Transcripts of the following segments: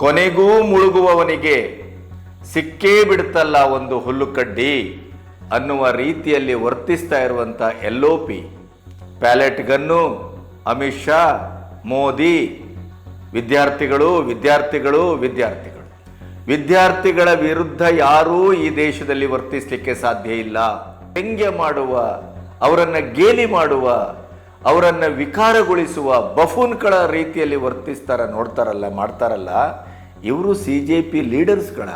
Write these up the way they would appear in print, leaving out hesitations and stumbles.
ಕೊನೆಗೂ ಮುಳುಗುವವನಿಗೆ ಸಿಕ್ಕೇ ಬಿಡುತ್ತಲ್ಲ ಒಂದು ಹುಲ್ಲುಕಡ್ಡಿ ಅನ್ನುವ ರೀತಿಯಲ್ಲಿ ವರ್ತಿಸ್ತಾ ಇರುವಂಥ LOP, palette gun, Amit Shah, Modi, ವಿದ್ಯಾರ್ಥಿಗಳ ವಿರುದ್ಧ ಯಾರೂ ಈ ದೇಶದಲ್ಲಿ ವರ್ತಿಸಲಿಕ್ಕೆ ಸಾಧ್ಯ ಇಲ್ಲ. ವ್ಯಂಗ್ಯ ಮಾಡುವ, ಅವರನ್ನ ಗೇಲಿ ಮಾಡುವ, ಅವರನ್ನ ವಿಕಾರಗೊಳಿಸುವ ಬಫೂನ್ಗಳ ರೀತಿಯಲ್ಲಿ ಮಾಡ್ತಾರಲ್ಲ ಇವರು CJP ಲೀಡರ್ಸ್ಗಳ.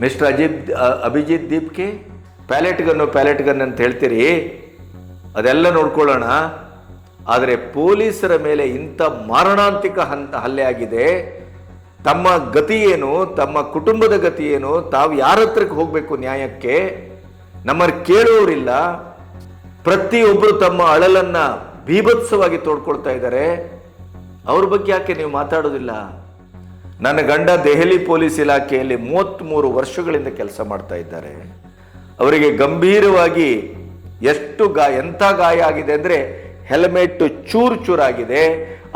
ಮಿಸ್ಟರ್ ಅಭಿಜಿತ್ ದೀಪ್ಗೆ ಪ್ಯಾಲೆಟ್ ಗನ್ ಅಂತ ಹೇಳ್ತೀರಿ, ಅದೆಲ್ಲ ನೋಡ್ಕೊಳ್ಳೋಣ. ಆದರೆ ಪೊಲೀಸರ ಮೇಲೆ ಇಂಥ ಮಾರಣಾಂತಿಕ ಹಲ್ಲೆ ಆಗಿದೆ. ತಮ್ಮ ಗತಿ ಏನು, ತಮ್ಮ ಕುಟುಂಬದ ಗತಿ ಏನು, ತಾವು ಯಾರ ಹತ್ರಕ್ಕೆ ಹೋಗಬೇಕು ನ್ಯಾಯಕ್ಕೆ, ನಮ್ಮನ್ನು ಕೇಳುವವರಿಲ್ಲ. ಪ್ರತಿಯೊಬ್ಬರು ತಮ್ಮ ಅಳಲನ್ನ ಬೀಭತ್ಸವಾಗಿ ತೋಡ್ಕೊಳ್ತಾ ಇದ್ದಾರೆ. ಅವ್ರ ಬಗ್ಗೆ ಯಾಕೆ ನೀವು ಮಾತಾಡೋದಿಲ್ಲ? ನನ್ನ ಗಂಡ ದೆಹಲಿ ಪೊಲೀಸ್ ಇಲಾಖೆಯಲ್ಲಿ 33 ವರ್ಷಗಳಿಂದ ಕೆಲಸ ಮಾಡ್ತಾ ಇದ್ದಾರೆ. ಅವರಿಗೆ ಗಂಭೀರವಾಗಿ ಎಂಥ ಗಾಯ ಆಗಿದೆ ಅಂದರೆ ಹೆಲ್ಮೆಟ್ ಚೂರಾಗಿದೆ.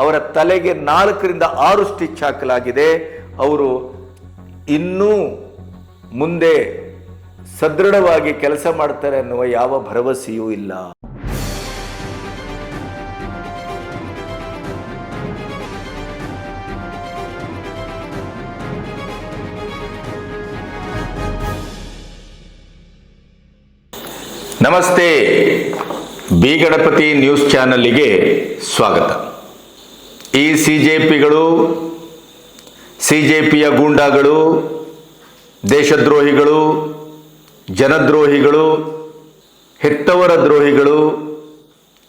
ಅವರ ತಲೆಗೆ 4 ರಿಂದ 6 ಸ್ಟಿಚ್ ಹಾಕಲಾಗಿದೆ. ಅವರು ಇನ್ನೂ ಮುಂದೆ ಸದೃಢವಾಗಿ ಕೆಲಸ ಮಾಡ್ತಾರೆ ಅನ್ನುವ ಯಾವ ಭರವಸೆಯೂ ಇಲ್ಲ. ನಮಸ್ತೆ, ಬಿ ಗಣಪತಿ ನ್ಯೂಸ್ ಚಾನಲ್ಗೆ ಸ್ವಾಗತ. ಈ ಸಿಜೆಪಿಯ ಗೂಂಡಾಗಳು, ದೇಶದ್ರೋಹಿಗಳು, ಜನದ್ರೋಹಿಗಳು, ಹೆತ್ತವರ ದ್ರೋಹಿಗಳು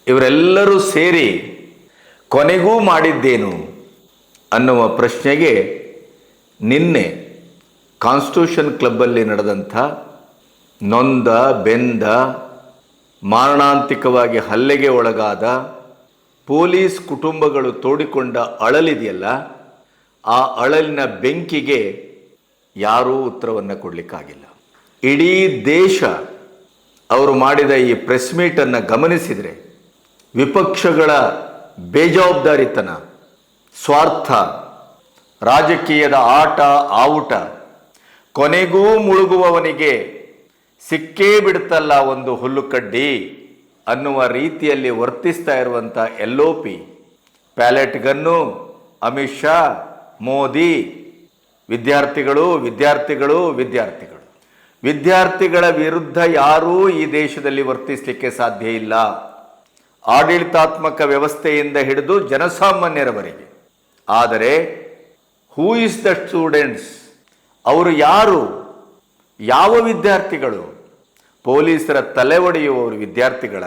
ಇವರೆಲ್ಲರೂ ಸೇರಿ ಕೊನೆಗೂ ಮಾಡಿದ್ದೇನು ಅನ್ನುವ ಪ್ರಶ್ನೆಗೆ ನಿನ್ನೆ ಕಾನ್ಸ್ಟಿಟ್ಯೂಷನ್ ಕ್ಲಬ್ಬಲ್ಲಿ ನಡೆದಂಥ ನೊಂದ ಬೆಂದ ಮಾರಣಾಂತಿಕವಾಗಿ ಹಲ್ಲೆಗೆ ಒಳಗಾದ ಪೊಲೀಸ್ ಕುಟುಂಬಗಳು ತೋಡಿಕೊಂಡ ಅಳಲಿದೆಯಲ್ಲ, ಆ ಅಳಲಿನ ಬೆಂಕಿಗೆ ಯಾರೂ ಉತ್ತರವನ್ನು ಕೊಡಲಿಕ್ಕಾಗಿಲ್ಲ. ಇಡೀ ದೇಶ ಅವರು ಮಾಡಿದ ಈ ಪ್ರೆಸ್ ಮೀಟನ್ನು ಗಮನಿಸಿದರೆ ವಿಪಕ್ಷಗಳ ಬೇಜವಾಬ್ದಾರಿತನ, ಸ್ವಾರ್ಥ, ರಾಜಕೀಯದ ಆವುಟ, ಕೊನೆಗೂ ಮುಳುಗುವವನಿಗೆ ಸಿಕ್ಕೇ ಬಿಡುತ್ತಲ್ಲ ಒಂದು ಹುಲ್ಲುಕಡ್ಡಿ ಅನ್ನುವ ರೀತಿಯಲ್ಲಿ ವರ್ತಿಸ್ತಾ ಇರುವಂಥ LOP, palette gun, Amit Shah, Modi, ವಿದ್ಯಾರ್ಥಿಗಳ ವಿರುದ್ಧ ಯಾರೂ ಈ ದೇಶದಲ್ಲಿ ವರ್ತಿಸಲಿಕ್ಕೆ ಸಾಧ್ಯ ಇಲ್ಲ. ಆಡಳಿತಾತ್ಮಕ ವ್ಯವಸ್ಥೆಯಿಂದ ಹಿಡಿದು ಜನಸಾಮಾನ್ಯರವರೆಗೆ. ಆದರೆ ಹೂ ಇಸ್ ದ ಸ್ಟೂಡೆಂಟ್ಸ್? ಅವರು ಯಾರು? ಯಾವ ವಿದ್ಯಾರ್ಥಿಗಳು? ಪೊಲೀಸರ ತಲೆ ಒಡೆಯುವವರು ವಿದ್ಯಾರ್ಥಿಗಳ?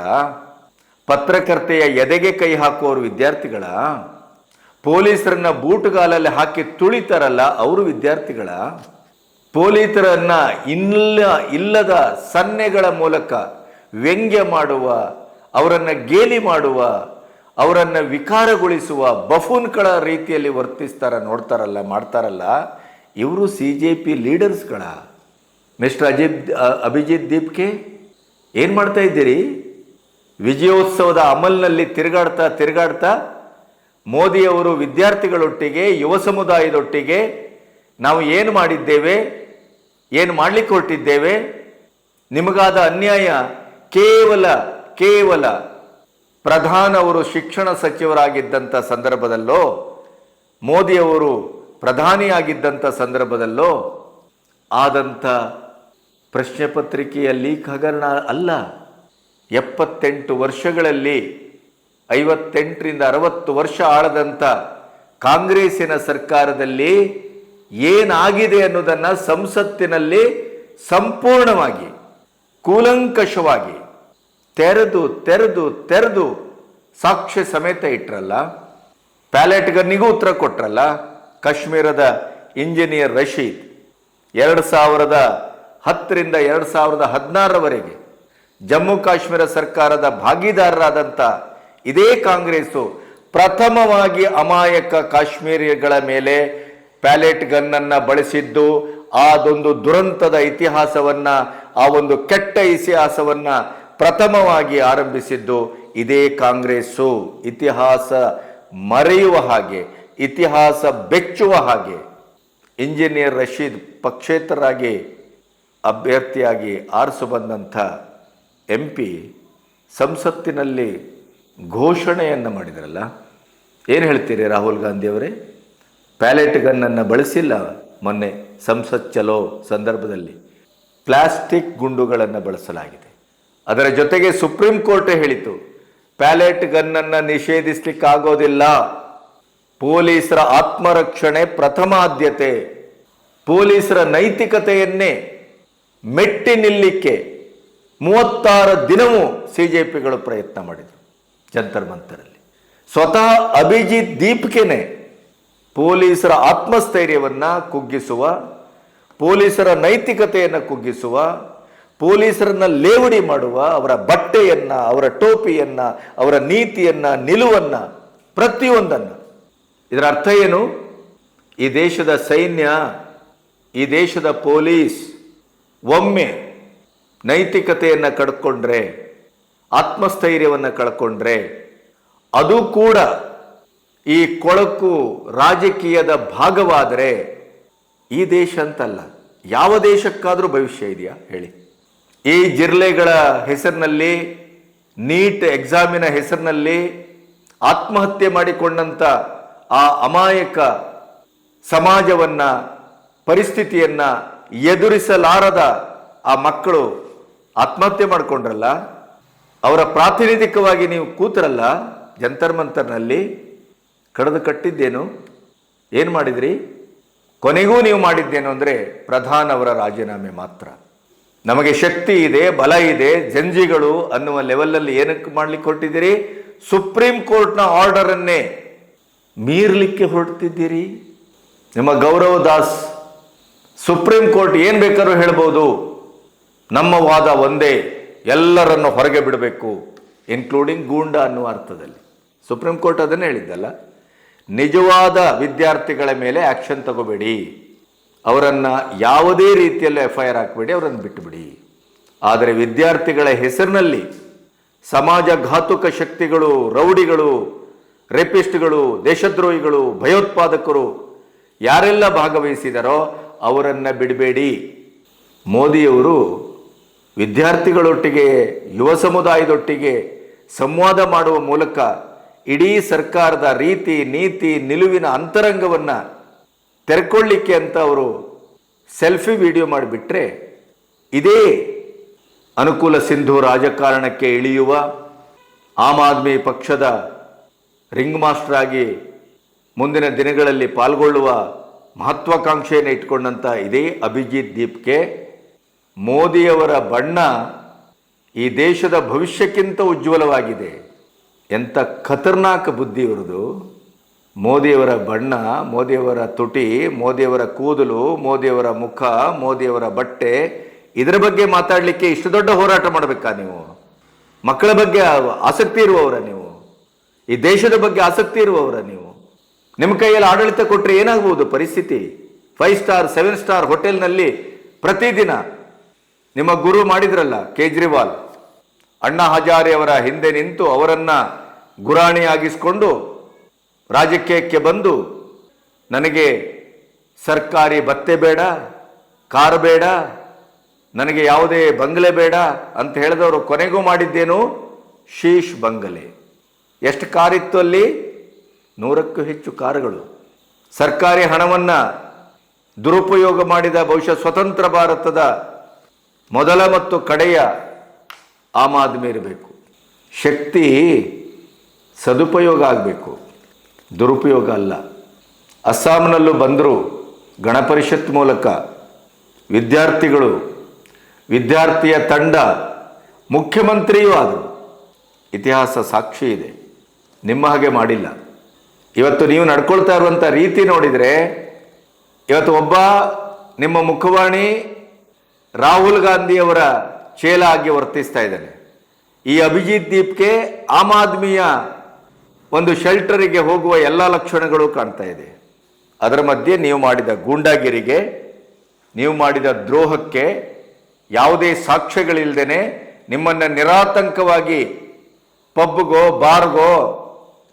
ಪತ್ರಕರ್ತೆಯ ಎದೆಗೆ ಕೈ ಹಾಕುವವರು ವಿದ್ಯಾರ್ಥಿಗಳ? ಪೊಲೀಸರನ್ನ ಬೂಟುಗಾಲಲ್ಲಿ ಹಾಕಿ ತುಳಿತಾರಲ್ಲ ಅವರು ವಿದ್ಯಾರ್ಥಿಗಳ? ಪೊಲೀಸರನ್ನ ಇಲ್ಲದ ಸನ್ನೆಗಳ ಮೂಲಕ ವ್ಯಂಗ್ಯ ಮಾಡುವ, ಅವರನ್ನ ಗೇಲಿ ಮಾಡುವ, ಅವರನ್ನ ವಿಕಾರಗೊಳಿಸುವ ಬಫೂನ್ಗಳ ರೀತಿಯಲ್ಲಿ ಮಾಡ್ತಾರಲ್ಲ ಇವರು CJP ಲೀಡರ್ಸ್ಗಳ. ಮಿಸ್ಟರ್ ಅಭಿಜಿತ್ ದೀಪ್ಗೆ ಏನು ಮಾಡ್ತಾ ಇದ್ದೀರಿ? ವಿಜಯೋತ್ಸವದ ಅಮಲ್ನಲ್ಲಿ ತಿರುಗಾಡ್ತಾ ಮೋದಿಯವರು ವಿದ್ಯಾರ್ಥಿಗಳೊಟ್ಟಿಗೆ, ಯುವ ಸಮುದಾಯದೊಟ್ಟಿಗೆ ನಾವು ಏನು ಮಾಡಿದ್ದೇವೆ, ಏನು ಮಾಡಲಿಕ್ಕೆ ಹೊರಟಿದ್ದೇವೆ, ನಿಮಗಾದ ಅನ್ಯಾಯ ಕೇವಲ ಪ್ರಧಾನವರು ಶಿಕ್ಷಣ ಸಚಿವರಾಗಿದ್ದಂಥ ಸಂದರ್ಭದಲ್ಲೋ, ಮೋದಿಯವರು ಪ್ರಧಾನಿಯಾಗಿದ್ದಂಥ ಸಂದರ್ಭದಲ್ಲೋ ಆದಂಥ ಪ್ರಶ್ನೆ ಪತ್ರಿಕೆಯ ಲೀಕ್ ಹಗರಣ ಅಲ್ಲ. 78 ವರ್ಷಗಳಲ್ಲಿ 58 ರಿಂದ 60 ವರ್ಷ ಆಳದಂಥ ಕಾಂಗ್ರೆಸ್ಸಿನ ಸರ್ಕಾರದಲ್ಲಿ ಏನಾಗಿದೆ ಅನ್ನೋದನ್ನು ಸಂಸತ್ತಿನಲ್ಲಿ ಸಂಪೂರ್ಣವಾಗಿ ಕೂಲಂಕಷವಾಗಿ ತೆರೆದು ಸಾಕ್ಷ್ಯ ಸಮೇತ ಇಟ್ರಲ್ಲ. ಪ್ಯಾಲೆಟ್ ಗನ್ನಿಗೂ ಉತ್ತರ ಕೊಟ್ರಲ್ಲ. ಕಾಶ್ಮೀರದ ಇಂಜಿನಿಯರ್ ರಶೀದ್ 2010 ರಿಂದ 2016ರವರೆಗೆ ಜಮ್ಮು ಕಾಶ್ಮೀರ ಸರ್ಕಾರದ ಭಾಗಿದಾರರಾದಂಥ ಇದೇ ಕಾಂಗ್ರೆಸ್ಸು ಪ್ರಥಮವಾಗಿ ಅಮಾಯಕ ಕಾಶ್ಮೀರಿಗಳ ಮೇಲೆ ಪ್ಯಾಲೆಟ್ ಗನ್ನನ್ನು ಬಳಸಿದ್ದು, ಅದೊಂದು ದುರಂತದ ಇತಿಹಾಸವನ್ನ, ಆ ಒಂದು ಕೆಟ್ಟ ಇತಿಹಾಸವನ್ನ ಪ್ರಥಮವಾಗಿ ಆರಂಭಿಸಿದ್ದು ಇದೇ ಕಾಂಗ್ರೆಸ್ಸು. ಇತಿಹಾಸ ಮರೆಯುವ ಹಾಗೆ, ಇತಿಹಾಸ ಬೆಚ್ಚುವ ಹಾಗೆ ಇಂಜಿನಿಯರ್ ರಶೀದ್ ಪಕ್ಷೇತರರಾಗಿ ಅಭ್ಯರ್ಥಿಯಾಗಿ ಆರಿಸು ಬಂದಂಥ MP ಸಂಸತ್ತಿನಲ್ಲಿ ಘೋಷಣೆಯನ್ನು ಮಾಡಿದ್ರಲ್ಲ, ಏನು ಹೇಳ್ತೀರಿ ರಾಹುಲ್ ಗಾಂಧಿಯವರೇ? ಪ್ಯಾಲೆಟ್ ಗನ್ನನ್ನು ಬಳಸಿಲ್ಲ. ಮೊನ್ನೆ ಸಂಸತ್ ಚಲೋ ಸಂದರ್ಭದಲ್ಲಿ ಪ್ಲಾಸ್ಟಿಕ್ ಗುಂಡುಗಳನ್ನು ಬಳಸಲಾಗಿದೆ. ಅದರ ಜೊತೆಗೆ ಸುಪ್ರೀಂ ಕೋರ್ಟ್ ಹೇಳಿತು, ಪ್ಯಾಲೆಟ್ ಗನ್ನನ್ನು ನಿಷೇಧಿಸಲಿಕ್ಕಾಗೋದಿಲ್ಲ, ಪೊಲೀಸರ ಆತ್ಮರಕ್ಷಣೆ ಪ್ರಥಮ ಆದ್ಯತೆ, ಪೊಲೀಸರ ನೈತಿಕತೆಯನ್ನೇ ಮೆಟ್ಟಿ ನಿಲ್ಲಿಕ್ಕೆ 36 ದಿನವೂ CJPಗಳು ಪ್ರಯತ್ನ ಮಾಡಿದರು ಜಂತರ್ ಮಂತರಲ್ಲಿ. ಸ್ವತಃ ಅಭಿಜಿತ್ ದೀಪ್ಗೆನೆ ಪೊಲೀಸರ ಆತ್ಮಸ್ಥೈರ್ಯವನ್ನು ಕುಗ್ಗಿಸುವ, ಪೊಲೀಸರ ನೈತಿಕತೆಯನ್ನು ಕುಗ್ಗಿಸುವ, ಪೊಲೀಸರನ್ನ ಲೇವಡಿ ಮಾಡುವ, ಅವರ ಬಟ್ಟೆಯನ್ನು, ಅವರ ಟೋಪಿಯನ್ನು, ಅವರ ನೀತಿಯನ್ನು, ನಿಲುವನ್ನು, ಪ್ರತಿಯೊಂದನ್ನು. ಇದರ ಅರ್ಥ ಏನು? ಈ ದೇಶದ ಸೈನ್ಯ, ಈ ದೇಶದ ಪೊಲೀಸ್ ಒಮ್ಮೆ ನೈತಿಕತೆಯನ್ನು ಕಳ್ಕೊಂಡ್ರೆ, ಆತ್ಮಸ್ಥೈರ್ಯವನ್ನು ಕಳ್ಕೊಂಡ್ರೆ, ಅದು ಕೂಡ ಈ ಕೊಳಕು ರಾಜಕೀಯದ ಭಾಗವಾದರೆ ಈ ದೇಶ ಅಂತಲ್ಲ, ಯಾವ ದೇಶಕ್ಕಾದರೂ ಭವಿಷ್ಯ ಇದೆಯಾ ಹೇಳಿ? ಈ ಜಿರ್ಲೆಗಳ ಹೆಸರಿನಲ್ಲಿ, ನೀಟ್ ಎಕ್ಸಾಮಿನ ಹೆಸರಿನಲ್ಲಿ ಆತ್ಮಹತ್ಯೆ ಮಾಡಿಕೊಂಡಂಥ ಆ ಅಮಾಯಕ ಸಮಾಜವನ್ನು, ಪರಿಸ್ಥಿತಿಯನ್ನು ಎದುರಿಸಲಾರದ ಆ ಮಕ್ಕಳು ಆತ್ಮಹತ್ಯೆ ಮಾಡಿಕೊಂಡ್ರಲ್ಲ, ಅವರ ಪ್ರಾತಿನಿಧಿಕವಾಗಿ ನೀವು ಕೂತರಲ್ಲ ಜಂತರ್ ಮಂತರ್ನಲ್ಲಿ, ಕಡಿದು ಕಟ್ಟಿದ್ದೇನು? ಏನು ಮಾಡಿದ್ರಿ? ಕೊನೆಗೂ ನೀವು ಮಾಡಿದ್ದೇನು ಅಂದರೆ ಪ್ರಧಾನ್ ಅವರ ರಾಜೀನಾಮೆ ಮಾತ್ರ. ನಮಗೆ ಶಕ್ತಿ ಇದೆ, ಬಲ ಇದೆ, ಜಂಜಿಗಳು ಅನ್ನುವ ಲೆವೆಲಲ್ಲಿ ಏನಕ್ಕೆ ಮಾಡ್ಲಿಕ್ಕೆ ಹೊರಟಿದ್ದೀರಿ? ಸುಪ್ರೀಂ ಕೋರ್ಟ್ನ ಆರ್ಡರನ್ನೇ ಮೀರಲಿಕ್ಕೆ ಹೊರಡ್ತಿದ್ದೀರಿ. ನಿಮ್ಮ ಗೌರವ್ ದಾಸ್ ಸುಪ್ರೀಂ ಕೋರ್ಟ್ ಏನು ಬೇಕಾದ್ರೂ ಹೇಳ್ಬೋದು, ನಮ್ಮ ವಾದ ಒಂದೇ, ಎಲ್ಲರನ್ನು ಹೊರಗೆ ಬಿಡಬೇಕು, ಇನ್ಕ್ಲೂಡಿಂಗ್ ಗೂಂಡಾ ಅನ್ನುವ ಅರ್ಥದಲ್ಲಿ. ಸುಪ್ರೀಂ ಕೋರ್ಟ್ ಅದನ್ನೇ ಹೇಳಿದ್ದಲ್ಲ, ನಿಜವಾದ ವಿದ್ಯಾರ್ಥಿಗಳ ಮೇಲೆ ಆ್ಯಕ್ಷನ್ ತಗೋಬೇಡಿ, ಅವರನ್ನು ಯಾವುದೇ ರೀತಿಯಲ್ಲಿ FIR ಹಾಕಬೇಡಿ, ಅವರನ್ನು ಬಿಟ್ಟುಬಿಡಿ. ಆದರೆ ವಿದ್ಯಾರ್ಥಿಗಳ ಹೆಸರಿನಲ್ಲಿ ಸಮಾಜಘಾತುಕ ಶಕ್ತಿಗಳು, ರೌಡಿಗಳು, ರೇಪಿಸ್ಟ್ಗಳು, ದೇಶದ್ರೋಹಿಗಳು, ಭಯೋತ್ಪಾದಕರು ಯಾರೆಲ್ಲ ಭಾಗವಹಿಸಿದಾರೋ ಅವರನ್ನು ಬಿಡಬೇಡಿ. ಮೋದಿಯವರು ವಿದ್ಯಾರ್ಥಿಗಳೊಟ್ಟಿಗೆ, ಯುವ ಸಮುದಾಯದೊಟ್ಟಿಗೆ ಸಂವಾದ ಮಾಡುವ ಮೂಲಕ ಇಡೀ ಸರ್ಕಾರದ ರೀತಿ, ನೀತಿ, ನಿಲುವಿನ ಅಂತರಂಗವನ್ನು ತೆರೆಕೊಳ್ಳಿಕ್ಕೆ ಅಂತ ಅವರು ಸೆಲ್ಫಿ ವಿಡಿಯೋ ಮಾಡಿಬಿಟ್ರೆ, ಇದೇ ಅನುಕೂಲ ಸಿಂಧು ರಾಜಕಾರಣಕ್ಕೆ ಇಳಿಯುವ, ಆಮ್ ಆದ್ಮಿ ಪಕ್ಷದ ರಿಂಗ್ ಮಾಸ್ಟರ್ ಆಗಿ ಮುಂದಿನ ದಿನಗಳಲ್ಲಿ ಪಾಲ್ಗೊಳ್ಳುವ ಮಹತ್ವಾಕಾಂಕ್ಷೆಯನ್ನು ಇಟ್ಕೊಂಡಂಥ ಇದೇ ಅಭಿಜಿತ್ ದೀಪ್ಗೆ ಮೋದಿಯವರ ಬಣ್ಣ ಈ ದೇಶದ ಭವಿಷ್ಯಕ್ಕಿಂತ ಉಜ್ವಲವಾಗಿದೆ. ಎಂಥ ಖತರ್ನಾಕ್ ಬುದ್ಧಿ ಇವ್ರದು. ಮೋದಿಯವರ ಬಣ್ಣ, ಮೋದಿಯವರ ತುಟಿ, ಮೋದಿಯವರ ಕೂದಲು, ಮೋದಿಯವರ ಮುಖ, ಮೋದಿಯವರ ಬಟ್ಟೆ, ಇದರ ಬಗ್ಗೆ ಮಾತಾಡಲಿಕ್ಕೆ ಇಷ್ಟು ದೊಡ್ಡ ಹೋರಾಟ ಮಾಡಬೇಕಾ ನೀವು? ಮಕ್ಕಳ ಬಗ್ಗೆ ಆಸಕ್ತಿ ಇರುವವರ ನೀವು? ಈ ದೇಶದ ಬಗ್ಗೆ ಆಸಕ್ತಿ ಇರುವವರ ನೀವು? ನಿಮ್ಮ ಕೈಯಲ್ಲಿ ಆಡಳಿತ ಕೊಟ್ಟರೆ ಏನಾಗ್ಬೋದು ಪರಿಸ್ಥಿತಿ? 5 ಸ್ಟಾರ್ 7 ಸ್ಟಾರ್ ಹೋಟೆಲ್ನಲ್ಲಿ ಪ್ರತಿದಿನ ನಿಮ್ಮ ಗುರು ಮಾಡಿದ್ರಲ್ಲ ಕೇಜ್ರಿವಾಲ್, ಅಣ್ಣಾ ಹಜಾರೆ ಅವರ ಹಿಂದೆ ನಿಂತು ಅವರನ್ನು ಗುರಾಣಿಯಾಗಿಸ್ಕೊಂಡು ರಾಜಕೀಯಕ್ಕೆ ಬಂದು, ನನಗೆ ಸರ್ಕಾರಿ ಭತ್ತೆ ಬೇಡ, ಕಾರ್ ಬೇಡ, ನನಗೆ ಯಾವುದೇ ಬಂಗಲೆ ಬೇಡ ಅಂತ ಹೇಳಿದವರು ಕೊನೆಗೂ ಮಾಡಿದ್ದೇನು? ಶೀಶ್ ಬಂಗಲೆ. ಎಷ್ಟು ಕಾರಿತ್ತು ಅಲ್ಲಿ? 100ಕ್ಕೂ ಹೆಚ್ಚು ಕಾರುಗಳು. ಸರ್ಕಾರಿ ಹಣವನ್ನು ದುರುಪಯೋಗ ಮಾಡಿದ ಬಹುಶಃ ಸ್ವತಂತ್ರ ಭಾರತದ ಮೊದಲ ಮತ್ತು ಕಡೆಯ ಆಮ್ ಆದ್ಮಿ ಇರಬೇಕು. ಶಕ್ತಿ ಸದುಪಯೋಗ ಆಗಬೇಕು, ದುರುಪಯೋಗ ಅಲ್ಲ. ಅಸ್ಸಾಂನಲ್ಲೂ ಬಂದರು ಗಣಪರಿಷತ್ ಮೂಲಕ ವಿದ್ಯಾರ್ಥಿಗಳು, ವಿದ್ಯಾರ್ಥಿಯ ತಂಡ ಮುಖ್ಯಮಂತ್ರಿಯೂ ಆದರು. ಇತಿಹಾಸ ಸಾಕ್ಷಿ ಇದೆ. ನಿಮ್ಮ ಹಾಗೆ ಮಾಡಿಲ್ಲ. ಇವತ್ತು ನೀವು ನಡ್ಕೊಳ್ತಾ ಇರುವಂಥ ರೀತಿ ನೋಡಿದರೆ, ಇವತ್ತು ಒಬ್ಬ ನಿಮ್ಮ ಮುಖವಾಣಿ ರಾಹುಲ್ ಗಾಂಧಿಯವರ ಚೇಲ ಆಗಿ ವರ್ತಿಸ್ತಾ ಇದ್ದಾನೆ. ಈ ಅಭಿಜಿತ್ ದೀಪ್ಗೆ ಆಮ್ ಆದ್ಮಿಯ ಒಂದು ಶೆಲ್ಟರಿಗೆ ಹೋಗುವ ಎಲ್ಲ ಲಕ್ಷಣಗಳು ಕಾಣ್ತಾ ಇದೆ. ಅದರ ಮಧ್ಯೆ ನೀವು ಮಾಡಿದ ಗೂಂಡಾಗಿರಿಗೆ, ನೀವು ಮಾಡಿದ ದ್ರೋಹಕ್ಕೆ ಯಾವುದೇ ಸಾಕ್ಷ್ಯಗಳಿಲ್ಲದೇನೆ ನಿಮ್ಮನ್ನು ನಿರಾತಂಕವಾಗಿ ಪಬ್ಗೋ ಬಾರ್ಗೋ